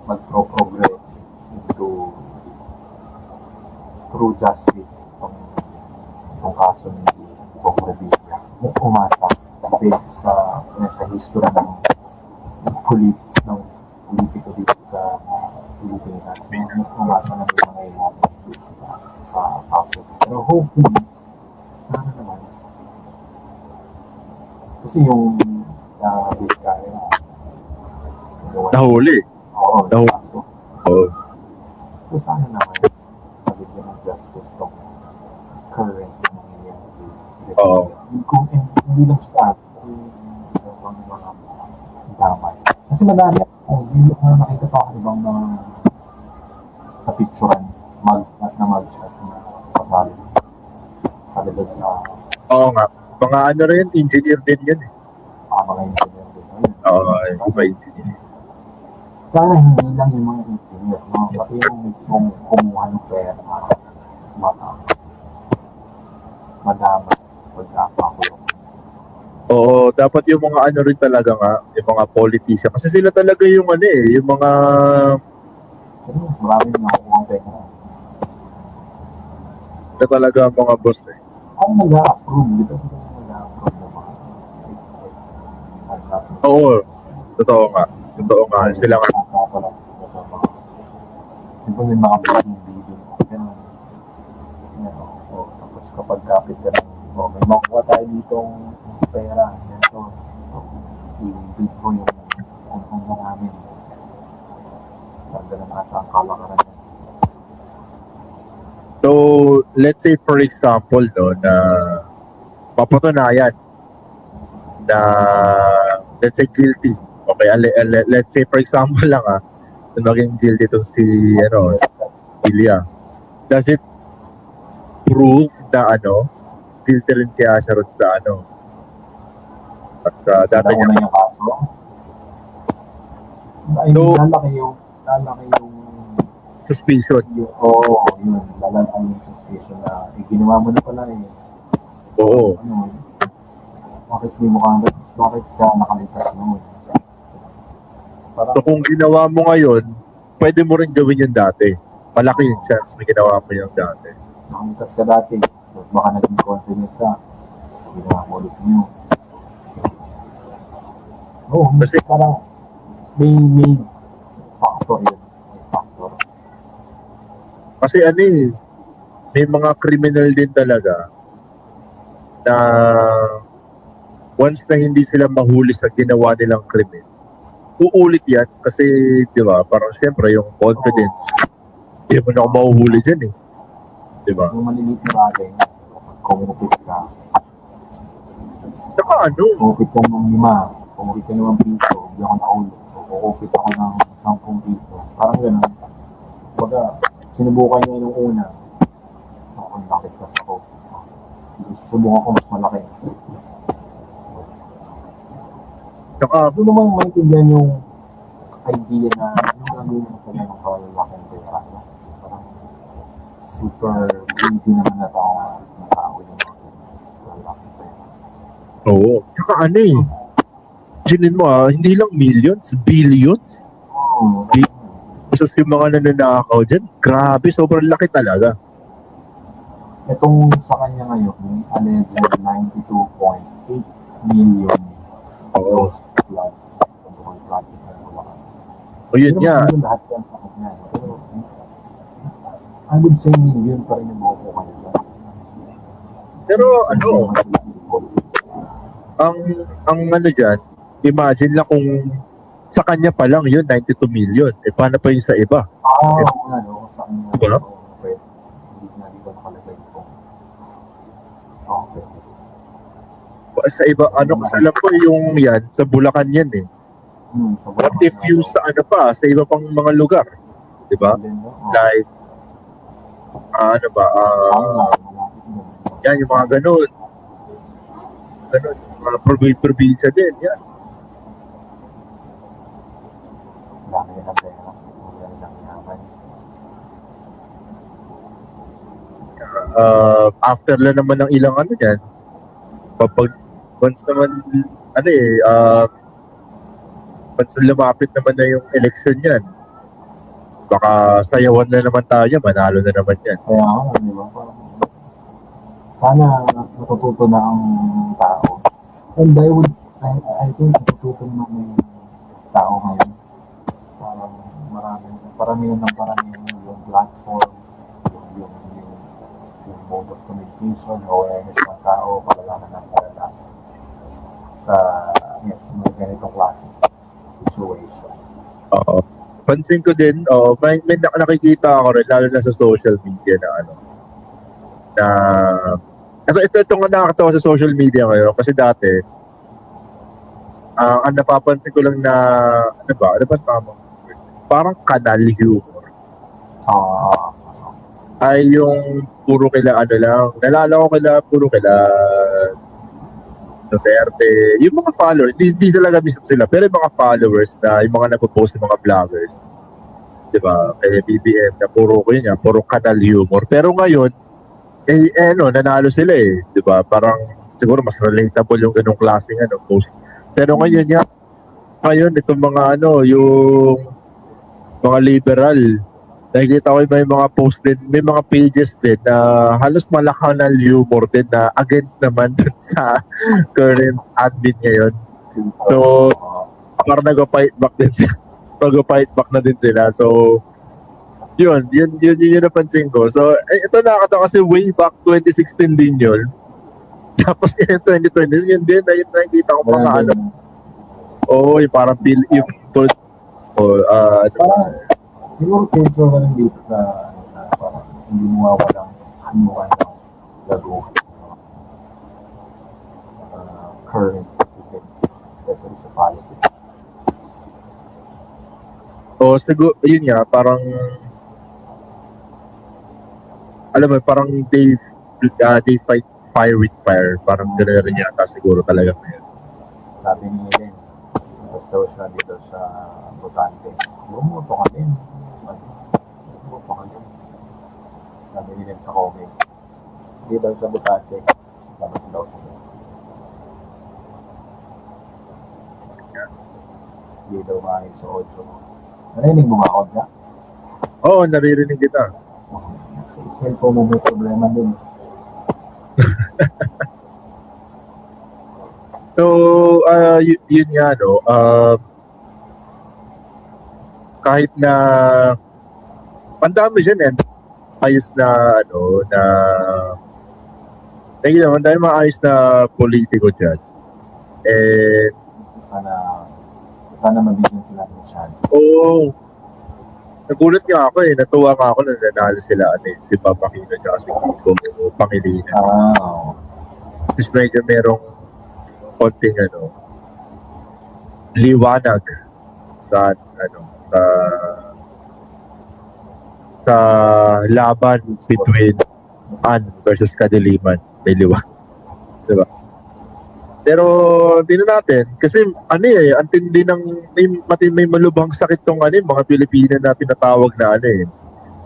mag-progress into true justice itong kaso ni Bong Revilla. Umasa based sa history ng politiko dito sa Pilipinas. Umasa na yung mga ilang sa kaso. Pero hopefully, sana naman. Kasi yung Vizcarra Nahuli. Oo, Nahuli. kaso. Oo. So sana naman mabigyan ng justice tong current na nangyayari. Oo. Kung hindi lang siya, kung mga damay. Kasi madami ako, hindi ko nakita pa ako ibang mga na-picturean, mugshot na pasali. Pasali doon sa Oo nga. Mga ano rin, engineer din yun eh. mga engineer din. Oo, iba engineer. Sana hindi lang yung mga engineer, no? Pati yung mismong kumuha ng pera, madama, pagkakakulong. Oo, dapat yung mga ano rin talaga nga, yung mga politician. Kasi sila talaga yung ano eh, yung mga... Kasi mas maraming nakukuha ng pera. Sila talaga ang mga boss eh. Ang nag-a-approve, di ba sila nag-a-approve ng mga Oo, totoo nga. Sila nga. Di ba yung mga bidding, ganun. Tapos kapag kapit ka ng, may makuha tayo ditong pera, sento. So, i-bid ko yung kung namin. Ganun ata ang kalakaran. So, let's say for example, no, na papatunayan na let's say guilty. Okay, let's say for example lang na maging guilty itong si Ilya. Does it prove na guilty rin kaya siya rin sa at sa dati niya? Yung kaso. Ay, So, lalaki yung suspicion. yun, lalaki yung suspicion na ginawa mo na pala Oo. Bakit ka nakalitas noon? Parang, So kung ginawa mo ngayon, pwede mo rin gawin yung dati. Malaki yung chance na ginawa mo yung dati. nakalitas ka dati, so baka naging confident ka, so ginawa mo ulit niyo. Kasi- Parang may factor yun. May factor. Kasi may mga criminal din talaga na once na hindi sila mahuli sa ginawa nilang krimen, uulit yan kasi, di ba, parang syempre yung confidence, hindi mo na ako mahuhuli dyan eh. Di ba? Yung maliliit na bagay na kumupit ka Saka ng 5, kung ito naman piso, hindi ako naulog. O kukupit ako ng 10 piso. Parang gano'n. Baga, sinubukan niya yung una. Okay, nakitkas ako. Susubukan ko mas malaki. Saka, Doon naman maintindihan yung idea na yung gagawin mo sa ganong kalalaking pera. No? Parang super greedy naman na tao yung kalalaking pera. oo. Saka ano eh. Imaginin mo hindi lang millions, billions. Oo. Tapos yung mga nananakaw dyan, grabe, sobrang laki talaga. Itong sa kanya ngayon, alleged 92.8 million Oo. flood sa buong project ng Bulacan. O yun Pero nga, hindi lahat yan sa kanya. Pero I would say million pa rin yung makukuha kayo dyan. pero ano, ang ano dyan, imagine lang kung sa kanya pa lang yun, 92 million. Eh, paano pa yung sa iba? Oo nga, no? Sa kanya. Diba? Pwede. Hindi ko nakalagay ito. Okay. Sa iba, ano, kasi alam ko yung yan, sa Bulacan yan eh. So, What if you sa ano pa, sa iba pang mga lugar? Diba? Like, ano ba, yan, yung mga ganun. Ganun, mga probinsya din, yan. Dami na ng pera. Dami na ng yaman. After lang naman ng ilang ano yan, kapag once naman, ano once lumapit naman na yung election yan, baka sayawan na naman tayo, manalo na naman yan. Kaya ako, di ba? Parang, sana natututo na ang tao. And I think natututo naman yung tao ngayon. Parang parami yung platform, yung mode of communication, awareness ng tao, kalalaman ng talaga sa mga ganitong klase situation. Oo. Pansin ko din, may nakikita ako rin, lalo na sa social media na ito nga nakakatawa sa social media ngayon kasi dati, ang napapansin ko lang na, ano ba tama? Parang kanal humor. Ay yung puro kila nalala ko puro kila Duterte, yung mga followers, hindi talaga mismo sila, pero yung mga followers na, yung mga nagpo-post ng mga vloggers, di ba, kay BBM, na puro kanal humor. Pero ngayon, nanalo sila di ba, parang siguro mas relatable yung ganung klaseng post. Pero ngayon itong mga yung mga liberal, nakikita ko may mga post din, may mga pages din na halos malakanal humor din na against naman dun sa current admin ngayon. So, parang nag-fight back na din sila. So, yun napansin ko. So, ito nakakatawa kasi way back 2016 din yun. Tapos yung 2020, yun din, nakikita ko mga yung parang siguro culture ka rin dito sa parang hindi mo walang hanuan ng laguhan current events, especially sa politics. Siguro, yun nga, parang alam mo, parang they fight fire with fire. Parang gano'n rin yata siguro talaga ngayon. Sabi ni Ellen, tapos daw siya dito sa botante. Bumuto ka din. Bumuto ka din. Sabi ni Ellen sa Kobe. Hindi daw sa botante. Tapos daw siya. Hindi daw maayos sa 8. Narinig mo nga ako dyan? Oo, naririnig kita. Sa cellphone mo may problema din. So, yun nga, kahit na ang dami dyan ayos na, ang dami maayos na politiko dyan. And, sana mabigyan sila ng chance. oo, nagulat nga ako natuwa nga ako na nanalo sila, si Papa Aquino at si Kiko Pangilinan. Tapos medyo merong konting liwanag sa ano sa laban between Ann versus Kadiliman. May liwanag. Diba? Pero hindi na natin kasi ang tindi ng may malubhang sakit tong mga Pilipino na tinatawag na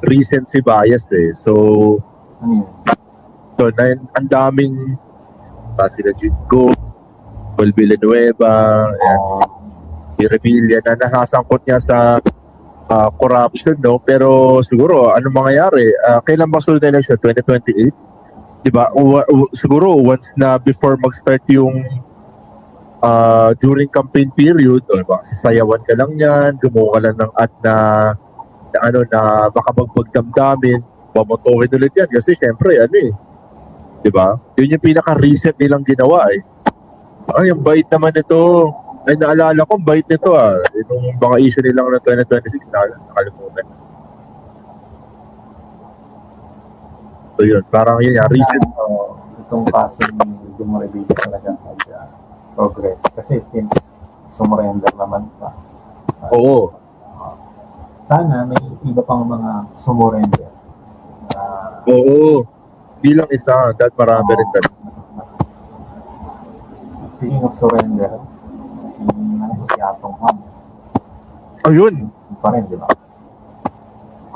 recency bias So Ano yun? ang daming sila Jingo, Paul Villanueva, si Revilla na nasasangkot niya sa corruption, no? Pero siguro ano mangyayari? Kailan ba sunod na election? 2028? Diba? Siguro once na before mag-start yung during campaign period, sasayawan ka lang yan, gumawa ka lang ng ad na baka magpagdamdamin, mamotohin ulit yan. Kasi syempre, diba? Yun yung pinaka-recent nilang ginawa Ay, ang bait naman ito. Ay, naalala ko, ang bait nito Yung mga issue nilang ng 2026, nakalimutan. So yun, parang yun recent. Itong kaso ni Dumorevilla talaga progress. Kasi since sumurrender naman pa. Oo. Sana may iba pang mga sumurrender. Oo. Di lang isa, dahil marami rin talaga. Speaking of surrender, si Atong Ham. Ayun. Pa rin, di ba?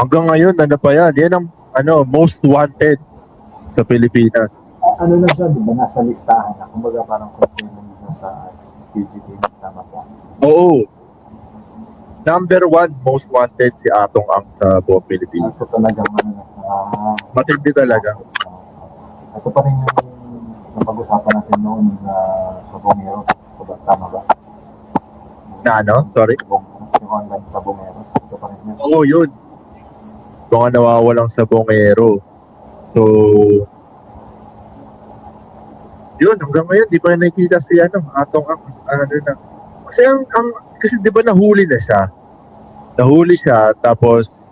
Hanggang ngayon, pa yan? Yan ang most wanted sa Pilipinas. Ano na siya, di ba? Nasa listahan na. Kumbaga parang considered na sa fugitive. Tama po. Oo. Number 1 most wanted si Atong Ang sa buong Pilipinas. So talagang Matindi talaga. ito pa rin yung napag-usapan natin noon sa Bumeros. Tama ba? Na Sorry? Yung online sa Bumeros. Ito pa rin yun. Oo, yun. Mga nawawalang sabongero. So, yun, hanggang ngayon, di pa nakikita si Atong Ang, Kasi kasi di ba nahuli na siya? Nahuli siya, tapos,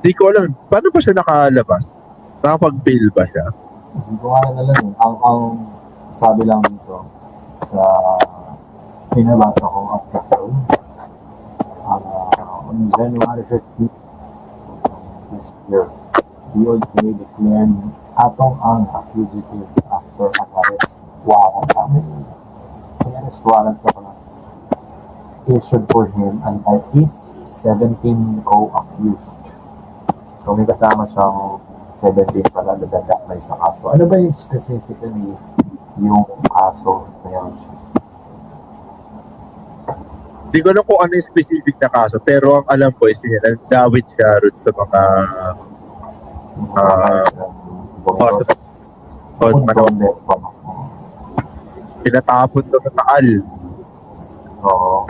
di ko alam, paano ba siya nakalabas? Nakapag-bail ba siya? Hindi ko nga alam eh. Ang sabi lang dito sa pinabasa ko at kasaroon on January 15 this year, DOJ declared Atong Ang a fugitive after an arrest warrant. May arrest warrant na pala issued for him and by his 17 co-accused. So may kasama siyang 17 pala na dadaknay sa kaso. Ano ba yung specifically yung kaso na yan? Hindi ko alam kung ano yung specific na kaso, pero ang alam ko is nagdawit siya rin sa mga tinatapon doon sa Taal. Oo.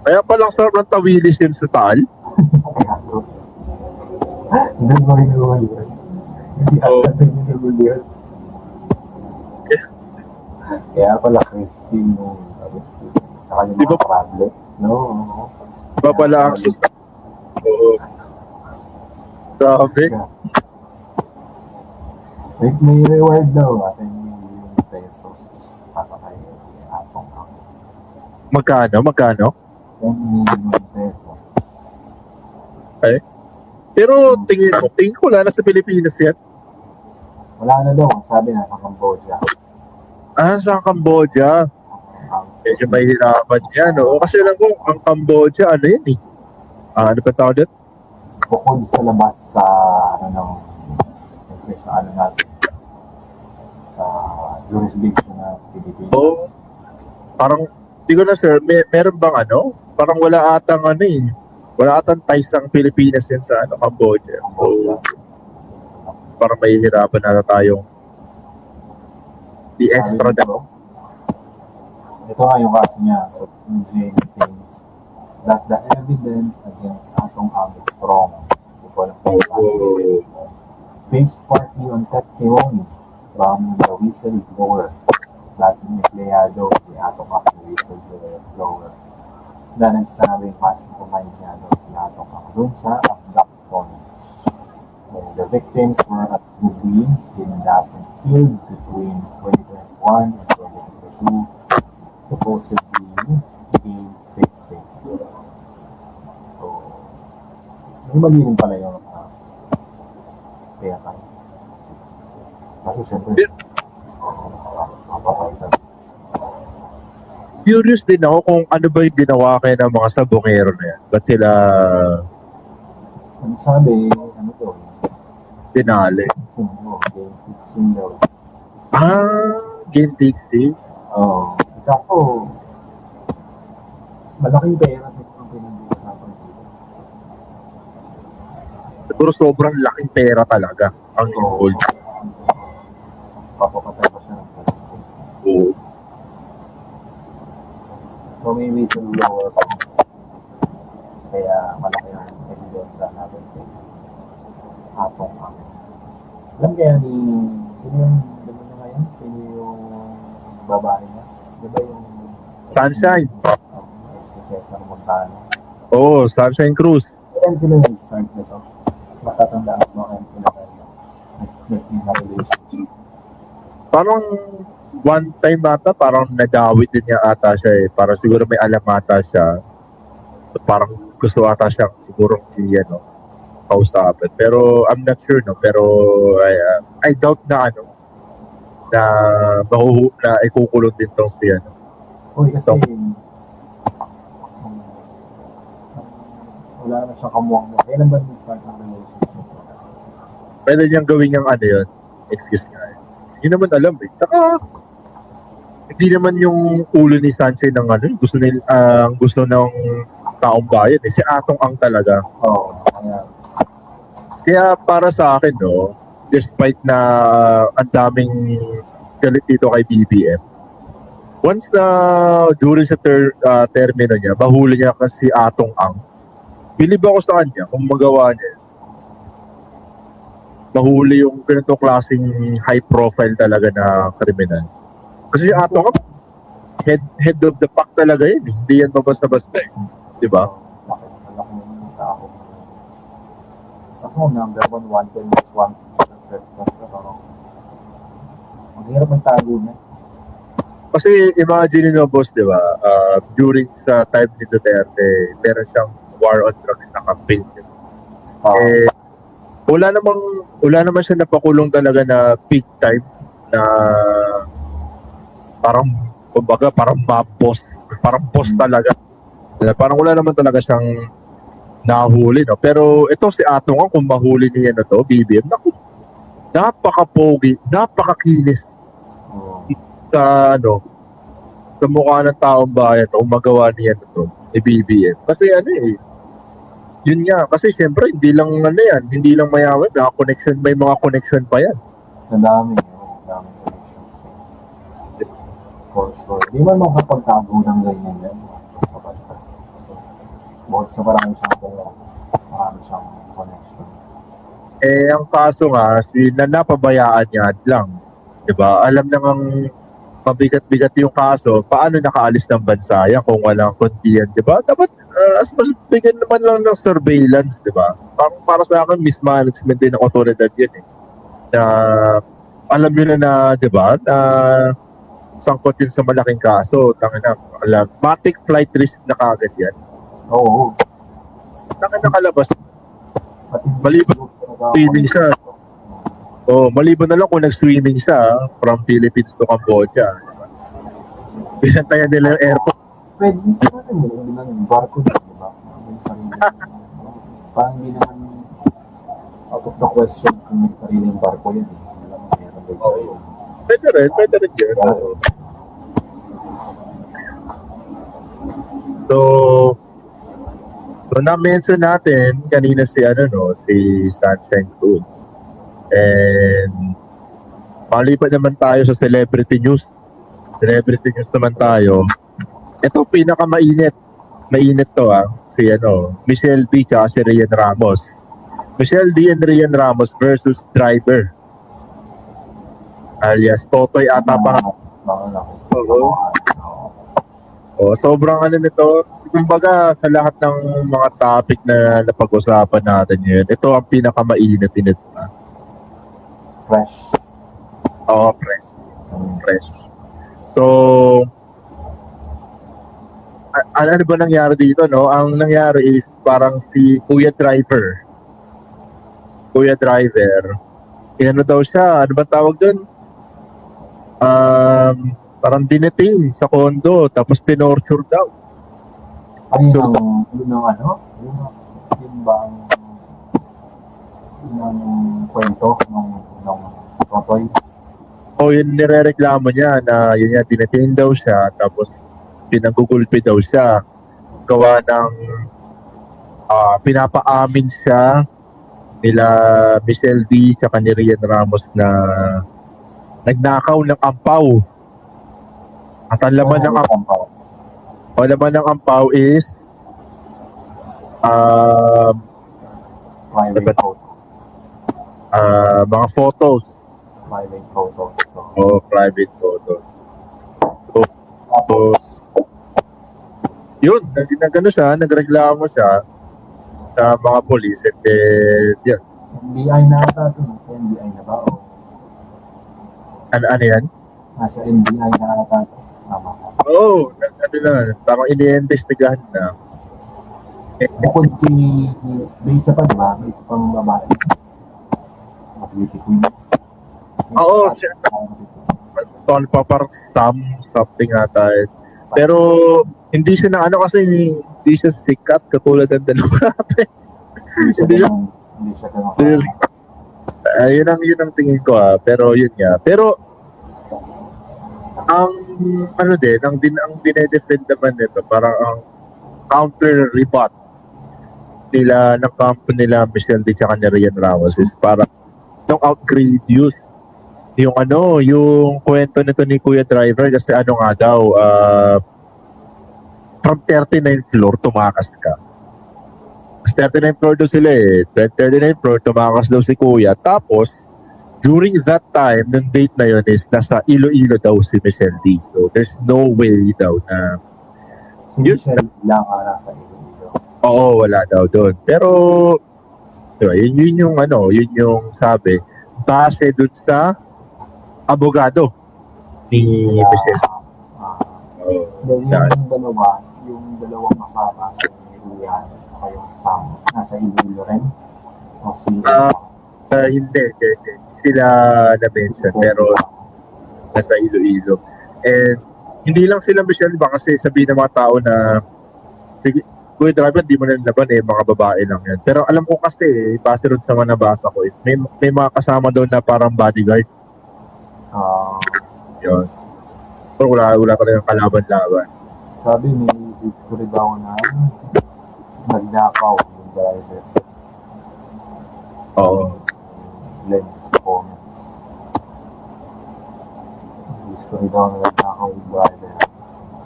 Kaya palang sarap ng tawilis yun sa Taal. Hindi ba hinuhuli yun? Hindi ata hinuhuli yun. Kaya pala crispy yung tsaka yung mga tablets. No. Iba pala ang susta. Oo. Grabe. May reward daw natin yung pesos para kay Atong Ang. Magkano? 10 million pesos. Pero tingin ko wala na sa Pilipinas yan. Wala na daw, sabi na sa Cambodia. Sa Cambodia. Medyo mahirapan yan. Oo. Kasi alam ko, ang Cambodia, yan ano pa tawag doon? Bukod sa labas sa, sa natin, sa jurisdiction na Pilipinas. Oo. Parang, di ko na sir, meron bang Parang wala atang wala atang ties ang Pilipinas yan sa Cambodia. So, parang mahihirapan na tayong i-extra na. Ito nga yung kaso niya. So, MJ thinks that the evidence against Atong Ang is strong. Based partly on testimony from the whistleblower, dating empleyado ni Atong Ang, whistleblower, na nagsabing mastermind niya daw si Atong Ang dun sa abductions. The victims were at Bubi, kidnapped and killed between 2021 and 2022, supposedly May mali rin pala yung kaya tayo. Kasi siyempre, papapalitan. Curious din ako kung ano ba yung ginawa kayo ng mga sabongero na yan. Ba't sila Ano sabi, ano to? dinali? Game fixing daw. Game fixing? Oo. Kaso, malaking pera sa kung pinag-uusapan dito. Siguro sobrang laking pera talaga ang involved. Papapatay pa siya ng plastic. Oo. So may whistleblower pa. Kaya malaki ang evidence natin kay Atong Ang. Alam kaya ni, sino yung, alam mo ngayon? Sino yung babae niya? Di ba yung Sunshine. si Cesar Montano? Oo, Sunshine Cruz. Kailan sila yung start nito? Matatandaan mo kayo sila naging na relationship. Parang one time ata, parang nadawit din niya ata siya eh. Parang siguro may alam ata siya. So, parang gusto ata siya siguro kausapin. Pero I'm not sure, no? Pero I doubt na na ikukulong din tong si Uy, kasi wala naman siyang kamuang mo. Kailan ba nag-start ng relationship? Pwede niyang gawin yung yun. Excuse nga. Hindi naman alam eh. Saka, hindi naman yung ulo ni Sanchez ng gusto ng taong bayan eh. Si Atong Ang talaga. Oo, Kaya para sa akin, no, despite na ang daming galit dito kay BBM, once na during sa termino niya, mahuli niya kasi Atong Ang, believe ako sa kanya kung magawa niya. Mahuli yung ganitong klaseng high profile talaga na kriminal. Kasi si Atong Ang, head of the pack talaga yun. Hindi yan mabasta-basta eh. Diba? malaking tao. Kaso number 1 wanted is 1%. Ang hirap ang tago niya. Kasi imagine nyo boss, di ba? During sa time ni Duterte, meron siyang war on drugs na campaign. Eh, wala naman siya napakulong talaga na big time na parang kumbaga parang boss talaga. Parang wala naman talaga siyang nahuli, no? Pero ito si Atong Ang, kung mahuli niya na to, BBM, naku, napaka-pogi, napakakinis sa sa mukha ng taong bayan kung magawa niya na to, ni BBM. Kasi yun nga, kasi syempre hindi lang mayaman, may mga connection pa yan. Ang daming connections. For sure. Di man makapagtago ng ganyan yan. Basta. So, bukod sa marami siyang connection. Eh, ang kaso nga, napabayaan niya lang. Diba? Alam na ngang mabigat-bigat yung kaso, paano nakaalis ng bansa yan kung walang kontiyan, diba? Dapat, as much bigyan naman lang ng surveillance, diba? Para sa akin, mismanagement din ng otoridad yun eh. Na, alam nyo na, diba? Na, sangkot yun sa malaking kaso. Matic flight risk na kagad yan. Oo. Nakalabas. Maliban swimming siya. Maliban na lang kung nag-swimming siya from Philippines to Cambodia. Pinantayan nila yung airport. Pwede naman barko din, di ba? May sarili. Parang hindi naman out of the question kung may sariling barko yun. Pwede rin yun. So na-mention natin kanina si Sunshine Cruz. And malipat naman tayo sa celebrity news. Celebrity news naman tayo. Ito pinakamainit. Mainit to si Michelle D at si Rian Ramos. Michelle D and Rian Ramos versus Driver. Alias Totoy ata pa. Sobrang nito. Kumbaga sa lahat ng mga topic na napag-usapan natin ngayon, ito ang pinakamainit nito. Fresh. Fresh. So, ano ba nangyari dito, no? Ang nangyari is parang si Kuya Driver Kuya Driver, inano daw siya, ano ba tawag doon? Parang dinetain sa condo, tapos tinorture daw. Ay, yun ang ano? Yun ba ang kwento ng Totoy? O yun nirereklamo niya na yun nga, dinetain daw siya, tapos pinagugulpi daw siya. Gawa ng pinapaamin siya nila Michelle D tsaka ni Rian Ramos na nagnakaw ng ampaw. At ang laman ng ampaw is private photo. mga photos. Private photo. So, Private photos. tapos, Yun, nagano siya, nagreklamo siya sa mga polis at yun. NBI na ata ito. NBI na ba? O Ano yan? nasa NBI na ata ito? Tama. Oo, ano na, parang iniimbestigahan na. Bukod kay may isa pa, di ba? May isa pang babae. Beauty queen. Oo, siya. Tol pa parang something ata. Pero hindi siya na ano kasi hindi siya sikat katulad ng dalawa. Hindi siya ganun. Yun ang tingin ko pero yun nga. Pero ang ano din, ang dinedefend naman nito parang ang counter rebut nila ng camp nila Michelle D tsaka ni Rian Ramos is parang yung outrageous yung kwento nito ni Kuya Driver kasi ano nga daw from 39th floor tumakas ka. 39th floor daw sila 39th floor tumakas daw si Kuya. Tapos during that time, nung date na yun is nasa Iloilo daw si Michelle D. So there's no way daw na Si Michelle lang nasa Iloilo. oo, wala daw doon. Pero diba, yun yung sabi base dun sa abogado ni Michelle. Yung dalawang kasama sa Rian at yung Sam, nasa Iloilo rin. O si Hindi sila na-mention pero nasa Iloilo. And hindi lang sila Michelle ba kasi sabihin ng mga tao na sige, Kuya Driver, di mo na laban mga babae lang yan. Pero alam ko kasi, base rin sa mga nabasa ko is may mga kasama doon na parang bodyguard. Yun. Pero wala ka rin kalaban-laban. sabi ni history daw na nagnakaw yung driver. Oo. Lens comments. History daw na nagnakaw yung driver.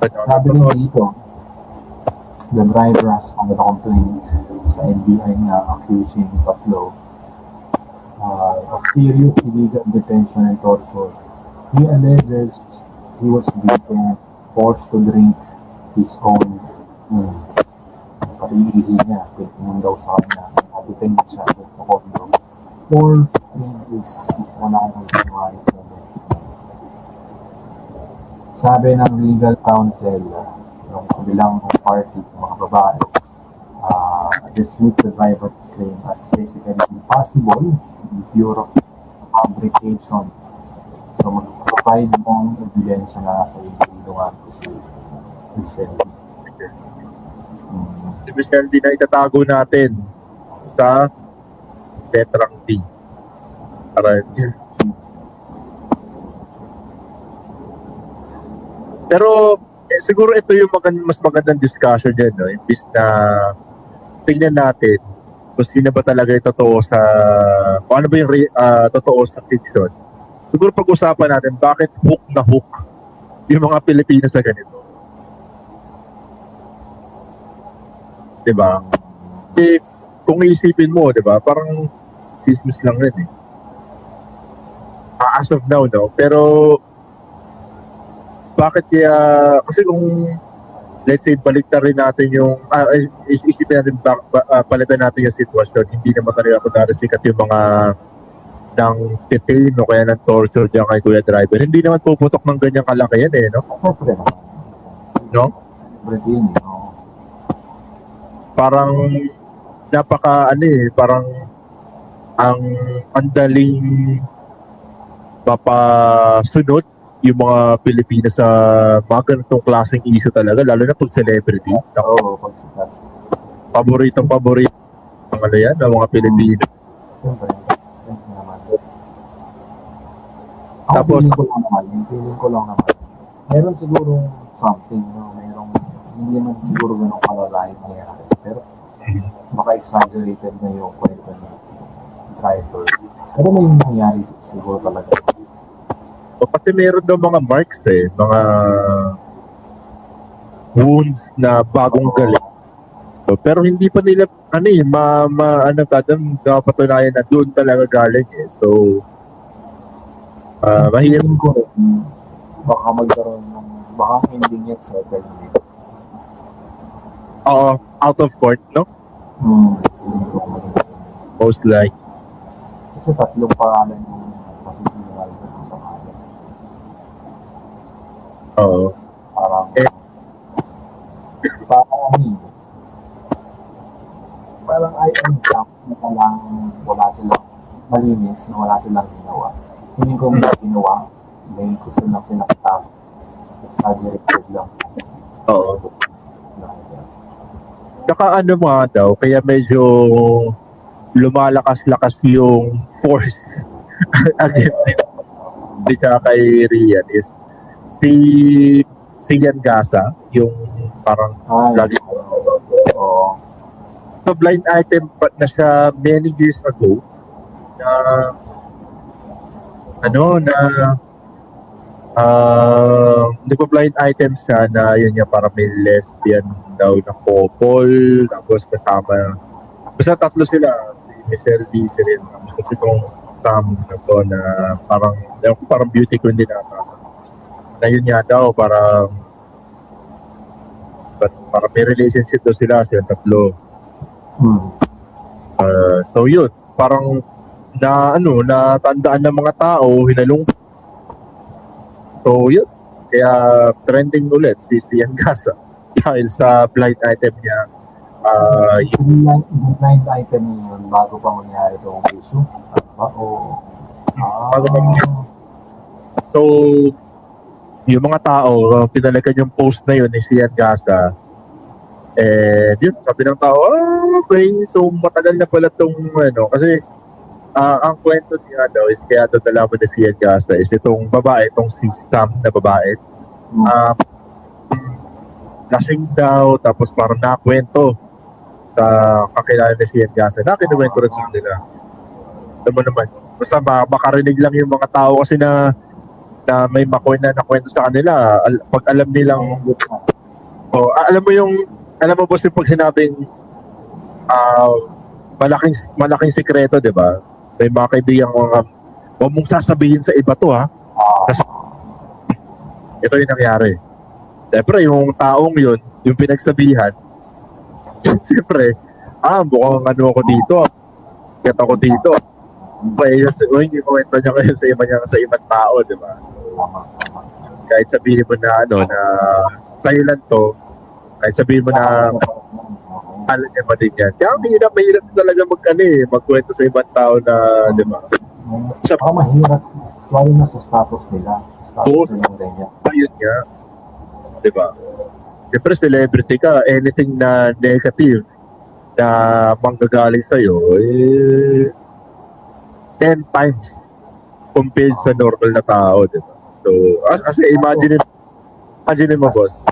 Sabi rin dito, the driver has filed a complaint sa NBI na accusing Tatlo of serious illegal detention and torture. He alleges he was beaten, forced to drink his own pag-iihi niya. Tingnan daw sa kanya, nabitin siya sa kondo. Or is wala akong January 7. Sabi ng legal counsel, yung kabilang party, mga babae, dismiss the driver's claim as basically impossible in view of fabrication. So, mag-provide mong ebidensya na sa individual ko si Michelle D. Si Michelle D na itatago natin sa letrang D. Para pero siguro ito yung mas magandang discussion dyan, no? Imbis na tingnan natin kung sino ba talaga yung totoo sa kung ano ba yung totoo sa fiction. Siguro pag-usapan natin bakit hook na hook yung mga Pilipino sa ganito. Diba? Kung iisipin mo, diba? Parang chismis lang rin as of now, no? Pero bakit kaya, kasi kung let's say baliktad rin natin yung isipin natin palitan natin yung sitwasyon, hindi naman talaga kunwari sikat yung mga ng detain o kaya ng torture dyan kay Kuya Driver, hindi naman puputok ng ganyang kalaki yan no? Siyempre naman. No? Siyempre din, no? Parang napaka parang ang daling mapasunod yung mga Pilipino sa mga ganitong klaseng issue talaga, lalo na pag celebrity. Oo, pag sikat. Paborito ang ano yan, ng mga Pilipino. Siyempre naman. Ako Tapos- feeling ko lang naman. Meron siguro something, no? Hindi naman siguro ganun kalalain nangyayari. Pero, baka exaggerated na yung kwento ng driver. Pero may nangyayari siguro talaga. O, kasi meron daw mga marks mga wounds na bagong galing. So, pero hindi pa nila napatunayan na doon talaga galing So mahirap. Feeling ko rin, baka magkaroon ng, baka ending niya settlement. Out of court, no? Feeling ko magkaroon. Most like. Kasi tatlong pangalan yung masisimulan ko sa kanila. Oo. Parang, parang I am shocked na parang wala silang malinis, na wala silang ginawa. Hindi ko may ginawa, may gusto lang silang tao. Exaggerated lang. Oo. Tsaka daw, kaya medyo lumalakas-lakas yung force against it. Hindi tsaka kay Rian is si Yan Gasa, yung parang lagi Oo. so blind item na siya many years ago na nagpa-blind item siya na yun niya para may lesbian daw na couple tapos kasama basta tatlo sila si Michelle D. rin kasi itong Sam na to na parang beauty queen din na yun nga daw para may relationship daw silang tatlo. So yun, parang natandaan ng mga tao, hinalung. So yun, kaya trending ulit si Yan Gasa dahil sa blind item niya. Yung blind item yun bago pa mangyari itong issue? Bago pa mangyari. So, yung mga tao, pinalagan yung post na yun ni Yan Gasa. Yun, sabi ng tao, okay, so matagal na pala itong, kasi ang kwento niya daw is kaya ito nalaman na si Yan Gasa is itong babae, itong si Sam na babae. Lasing daw, tapos parang nakwento sa kakilala ni si Yan Gasa. Nakinuwento rin sa kanila. Alam naman, basta makarinig lang yung mga tao kasi na may nakwento sa kanila. Pag alam nilang, alam mo boss yung pag sinabing malaking sikreto, di ba? May mga kaibigan ko huwag mong sasabihin sa iba to kasi ito yung nangyari. Siyempre, yung taong yun, yung pinagsabihan, siyempre, mukhang ako dito. Get ako dito. Hindi kwento niya kayo sa ibang tao, di ba? Kahit sabihin mo na na sa'yo lang to, kahit sabihin mo na alam niya pa din yan. Kaya mahirap talaga magkwento sa ibang tao na, di ba? Baka mahirap, lalo na sa status nila. Oo, ayun nga. Di ba? Siyempre, celebrity ka, anything na negative na manggagaling sa'yo, 10 times compared sa normal na tao, di ba? So, kasi imagine mo, boss.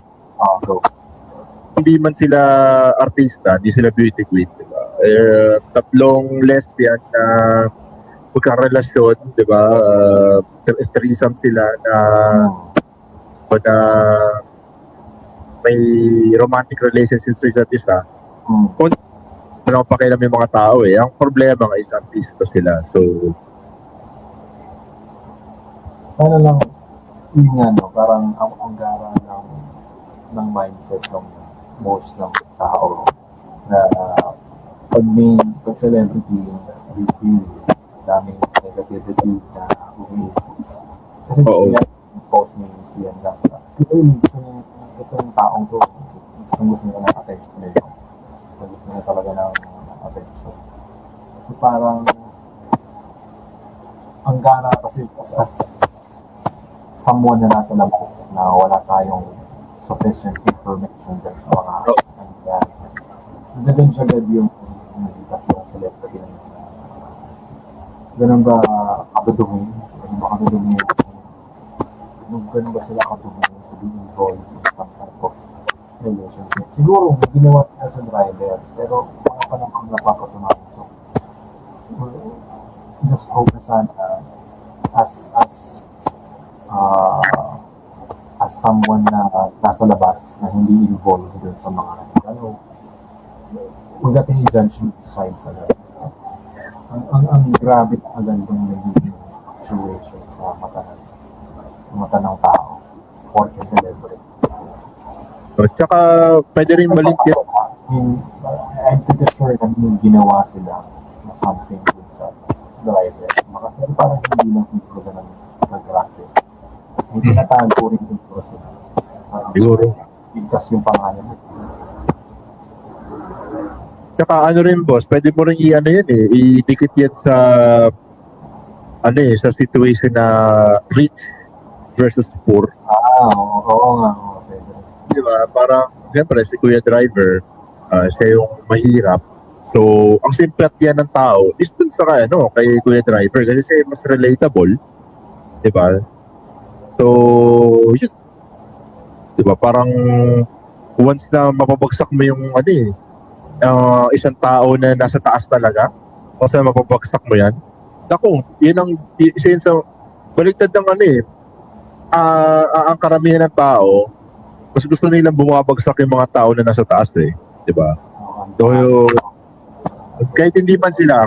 Hindi man sila artista, hindi sila beauty queen, di ba? Tatlong lesbian na magkarelasyon, di ba? Threesome sila na may romantic relationship sa isa't isa. Kung ano pakialam yung mga tao ang problema nga is artista sila. So, sana lang, yun nga, parang ang gara ng mindset ng most ng tao na pag celebrity, big deal, daming negativity na kasi post ni si Yan Gasa. Itong taong to, gusto niya ng attention nila. Gusto niya talaga ng attention. So parang ang gana kasi as someone na nasa labas na wala tayong sufficient information dyan sa mga nangyayari. Ganun siya agad yung tatlong celebrity na yun. Ganun ba kadudumi? Ganun ba kadudumi? Ganun ba sila kadudumi to be involved in some type of relationship? Siguro, may ginawa nila sa driver, pero wala pa naman napapatunayan. So, just hope na sana as someone na nasa labas na hindi involved dun sa mga magdating yung judgment side sa ang grabe na agandong nagiging situation sa mata ng tao or sa celebrity. Tsaka, pwede rin maliit yan. I'm pretty sure na may ginawa sila na something dun sa driver. Pero parang hindi lang hindi na nag-grabe. May tinatago rin yung process. Siguro. Bigkas yung pangalan. Tsaka ano rin boss, pwede mo rin idikit yan sa sa situation na rich versus poor. Oo nga. Pwede. Di ba? Parang, siyempre, si Kuya Driver, siya yung mahirap. So, ang simpatya ng tao is dun sa kay Kuya Driver kasi siya mas relatable. Di ba? So, yun. Di ba? Parang, once na mapabagsak mo yung isang tao na nasa taas talaga, once na mapabagsak mo yan, naku, yun ang isa yun sa baliktad ng ang karamihan ng tao, mas gusto nilang bumabagsak yung mga tao na nasa taas di ba? So, kahit hindi man sila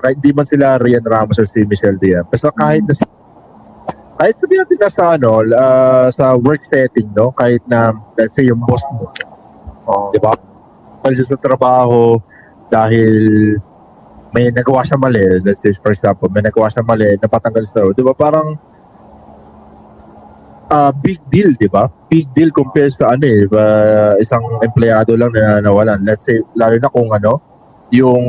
Rian Ramos or si Michelle Diaz, basta kahit sabihin natin na sa work setting, no? Kahit na, let's say, yung boss mo, di ba? Kasi sa trabaho, dahil may nagawa siya mali, let's say, for example, may nagawa siya mali, napatanggal sa trabaho, di ba? Parang, big deal, di ba? Big deal compared sa isang empleyado lang na nawalan. Let's say, lalo na kung yung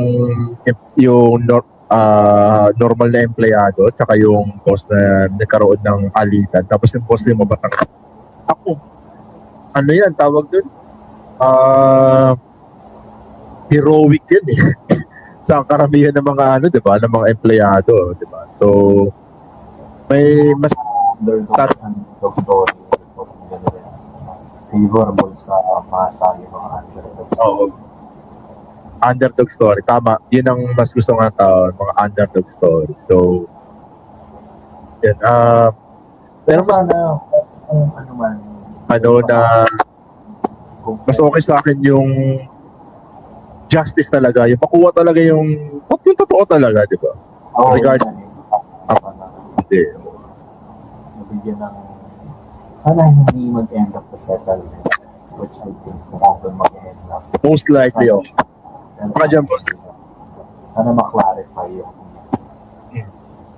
normal na empleyado, tsaka yung boss na nagkaroon ng alitan, tapos yung boss yung mabatang. Ako, yan, tawag dun? Heroic yan sa karamihan ng mga di ba, ng mga empleyado, di ba? So, may mas underdog story favorable sa masa yung mga underdog story. Underdog story. Tama. Yun ang mas gusto nga tao, mga underdog story. So, yan. Pero mas kung ano man mas okay sa akin yung justice talaga. Yung makuha talaga yung totoo talaga, di ba? Regarding hindi. Nabigyan ng sana hindi mag-end up the settlement, which I think often mag-end up. Most likely, Baka dyan, boss. Sana ma-clarify yung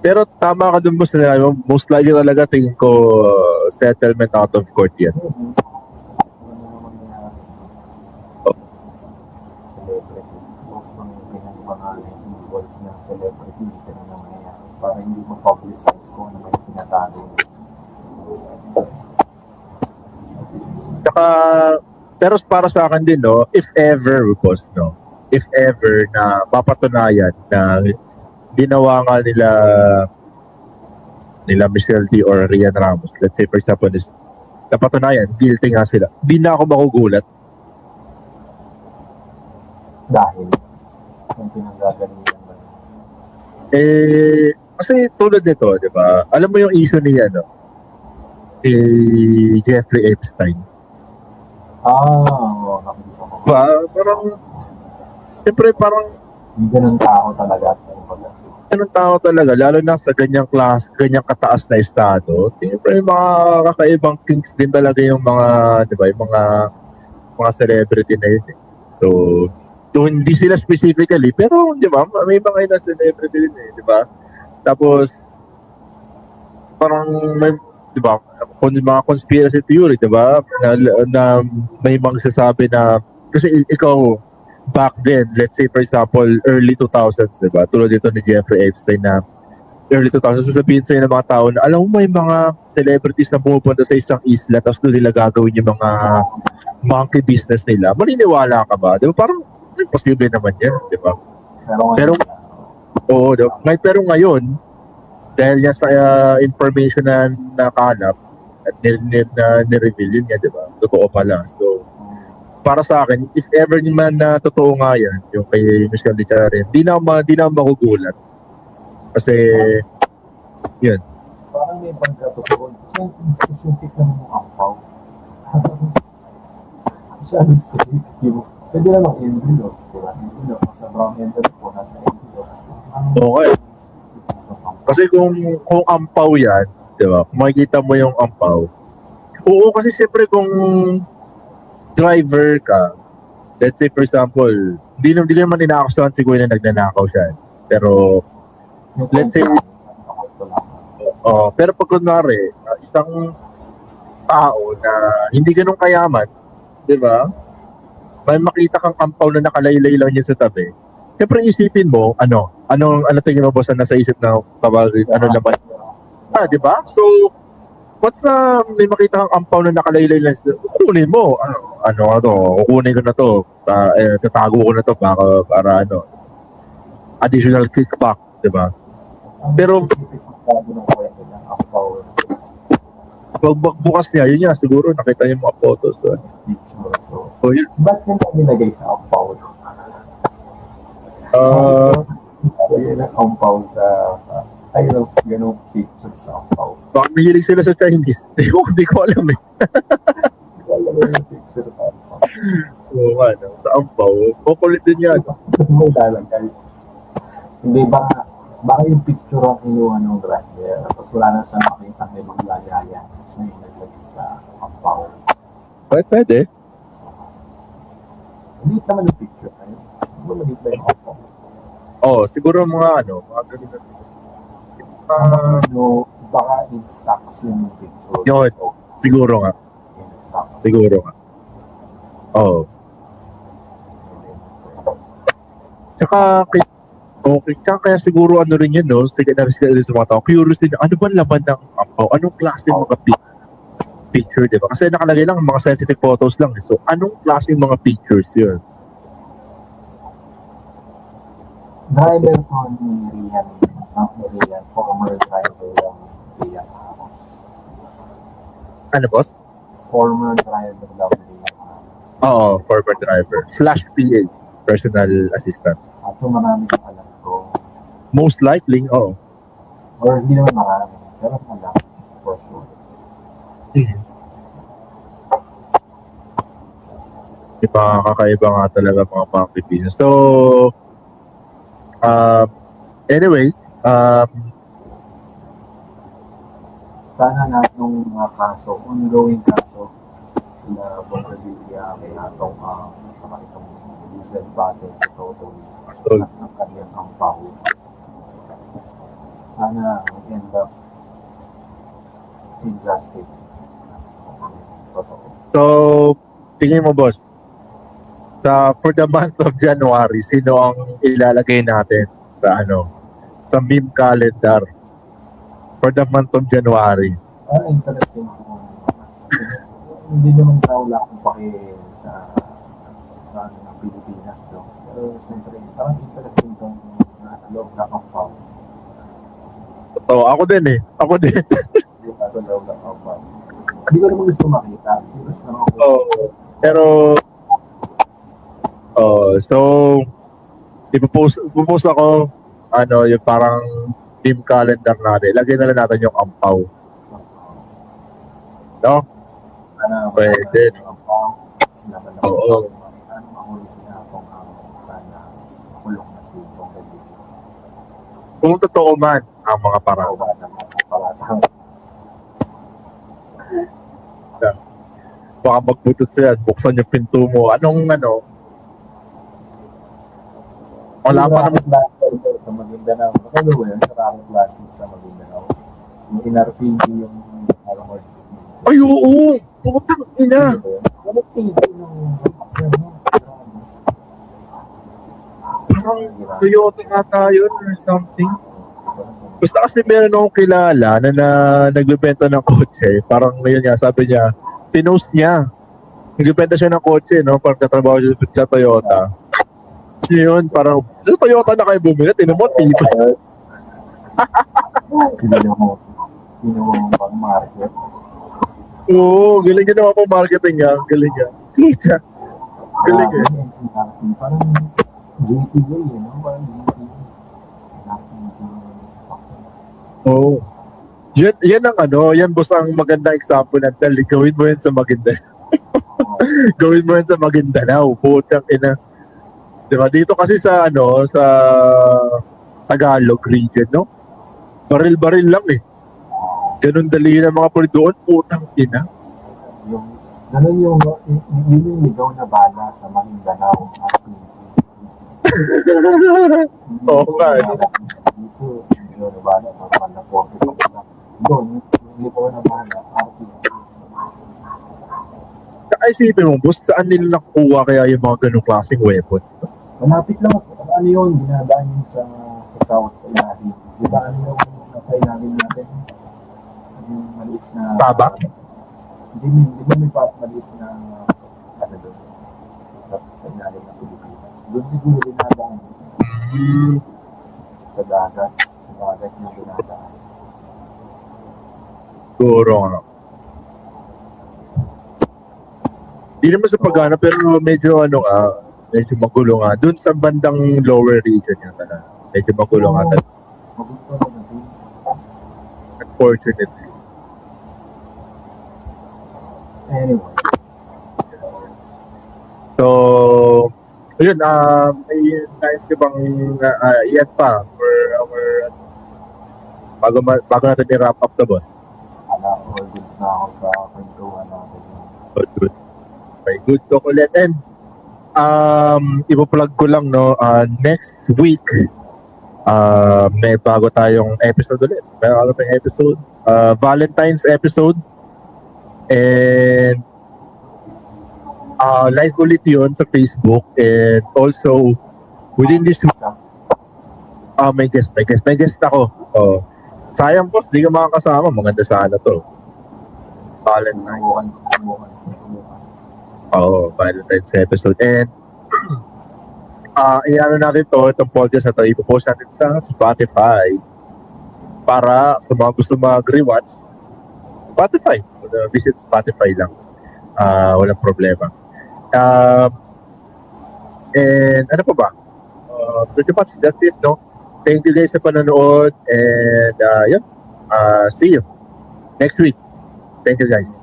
Pero tama ka dun, boss. Most likely talaga tingin ko settlement out of court yan. celebrity. Most ng pinagpangalan involved ng celebrity, ganun na mangyayari. Para hindi ma-publicize kung ano may tinatago. Tsaka, pero para sa akin din, no, if ever na mapatunayan na ginawa nga nila Michelle D or Rian Ramos, let's say for example, is napatunayan, guilty nga sila, di na ako makugulat. Dahil yung pinanggagalingan mo. Kasi tulad nito, di ba? Alam mo yung issue ni Jeffrey Epstein. Oo, nakikita ko. Parang, siyempre parang, Ganun tao talaga. ganun tao talaga, lalo na sa ganyang class, ganyang kataas na estado. Siyempre, mga kakaibang kings din talaga yung mga, di ba, yung mga celebrity na yun. So, hindi sila specifically, pero, di ba, may mga ilang celebrity din di ba? Tapos, parang may, di ba, mga conspiracy theory, di ba, na may magsasabi na, kasi ikaw, back then, let's say for example, early 2000s, di ba, tulad dito ni Jeffrey Epstein na early 2000s, sasabihin sa'yo ng mga tao na alam mo may mga celebrities na pumupunta sa isang isla tapos doon nila gagawin yung mga monkey business nila. Maniniwala ka ba? Di ba? Parang imposible naman yan, di ba? Pero Oo, di ba? Pero ngayon, dahil yan sa information na nakalap at nireveal yun nga, di ba? Totoo pala. So, para sa akin, if ever naman na totoo nga yan, yung kay Michelle Licharin, di na ako magugulat. Kasi, yun. parang may pagkatotoo. Kasi yung specific naman yung ampaw. Masyadong specific yung pwede namang envelope, diba? Envelope, nasa brown envelope po, nasa envelope. Okay. Kasi kung ampaw yan, di ba? Kung makikita mo yung ampaw. Oo, kasi siyempre kung driver ka, let's say for example, di naman inaakusahan si Kuya na nagnanakaw siya. Pero, let's say, pero pag kunwari, isang tao na hindi ganun kayaman, di ba? May makita kang ampaw na nakalaylay lang yun sa tabi. Siyempre isipin mo, ano tingin mo boss na nasa isip na ano laman? Di ba? So, once na may makita kang ampaw na nakalaylay lang, kukunin mo. Kukunin ko na to. Tatago ko na to para additional kickback, di ba? Pero, pag bukas niya, yun niya, siguro nakita niyo mga photos. So, yun. Ba't nila nilagay sa ampaw? Yun ang ampaw sa ayun, ganun picture sa ampaw. Baka mahilig sila sa Chinese. Hindi ko alam eh. Wala na yung picture sa ampaw. Oo, sa ampaw. Kukulit din yan. Mo lalagay. Hindi, baka yung picture ang inuha ng driver. Tapos wala na siya makita may maglagaya. Tapos may naglagay sa ampaw. Pwede. Hindi naman yung picture. Hindi maliit na yung ampaw. Siguro mga ganun na siguro. Baka in stocks yung picture. Yun, siguro nga. In stocks. Siguro nga. Tsaka, kaya siguro rin yun, no? Sige na rin sa mga tao. Curious din, ano ba laman ng ampaw? Anong klase ng mga picture, di ba? Kasi nakalagay lang mga sensitive photos lang. So, anong klase mga pictures yun? Driver ko ni Rian, former driver ng Rian Ramos. Ano, boss? Former driver ng Rian Ramos. Former driver. /PA, personal assistant. So marami yung alam ko. Most likely, oo. Or hindi naman marami. Pero alam, for sure. Diba, kakaiba nga talaga mga Pilipinas. So, anyway, sana na nung mga kaso, ongoing kaso na Bongabilia may atong sa itong legal battle totally at ng kanyang ampaw. Sana end up injustice. Totoo. So, tingin mo, boss, for the month of January, sino ang ilalagay natin sa meme calendar for the month of January? Interesting po. Hindi naman sa wala akong paki sa ng Pilipinas, no? Pero siyempre, parang interesting itong loob na ampaw. Ako din eh. Ako din. Sa loob na ampaw. Hindi ko naman gusto makita. Curious lang ako. Pero, so, ipopost ako, yung parang team calendar natin. Lagyan na lang natin yung ampaw. No? Sana Pwede. Oo. Sana mahuli sila kung sana makulong na si Bongabilia. Kung totoo man ang mga parang. Baka magbutot sila, buksan yung pinto mo. Wala pa naman. Sa Maguindanao. Ano ba yun? Sa Ramon Plastic sa Maguindanao. Yung inarping yung armored. Ay, oo! Putang ina! Ano TV yung Parang Toyota ata yun or something. Basta kasi meron akong kilala na nagbebenta ng kotse. Parang ngayon nga, sabi niya, pinost niya. Nagbebenta siya ng kotse, no? Parang tatrabaho siya sa Toyota. Yun, parang, sa Toyota na kayo bumili, tinan mo, tipo. Hindi mo pang-market. Oo, galing niya naman po marketing niya. Galing niya. Galing eh. Parang JPJ, no? Parang JPJ. Oo. Yan ang ano, yan boss ang maganda example ng dali. Gawin mo yun sa Maguindanao. Gawin mo yun sa Maguindanao. Putang ina. Diba? Dito kasi sa ano, sa Tagalog region, no? Baril-baril lang eh. Ganun dali ng mga puli doon. Putang ina. Yung, ganun yung ligaw na bala sa Maguindanao. Oo nga eh. Dito, ligaw na bala, normal na po. Doon, yung ligaw na bala, Saka isipin mo, boss, saan nila nakukuha kaya yung mga ganung klaseng weapons? malapit lang. Ano yun, dinadaan yun sa south, sa ilalim. Di ba ano yung nasa ilalim natin? Yung maliit na... Tabak? Di ba may maliit na ano doon? Sa ilalim ng Pilipinas. Doon siguro dinadaan. Sa dagat. Sa dagat yung dinadaan. Siguro, ano. Di naman sa pagana, pero medyo ano medyo magulo nga. Doon sa bandang lower region yan talaga. Medyo magulo nga talaga. Magusto na natin. Unfortunately. Anyway. So, ayun, may nais ka bang iyan pa for our bago natin i-wrap up the boss. All good na ako sa kwentuhan natin. Good. Okay, good chocolate. And ipo-plug ko lang, no, next week may bago tayong episode ulit. May bago tayong episode, Valentine's episode. And live ulit yun sa Facebook. And also within this week, may guest ako. Sayang boss, di ka makakasama. Maganda sana to. Valentine's. Valentine's episode. And i-ano natin to, itong podcast na to, ipopost natin sa Spotify para sa mga gusto mag-rewatch, Spotify. Visit Spotify lang. Walang problema. And ano pa ba? Pretty much that's it, no? Thank you guys sa panonood and see you next week. Thank you guys.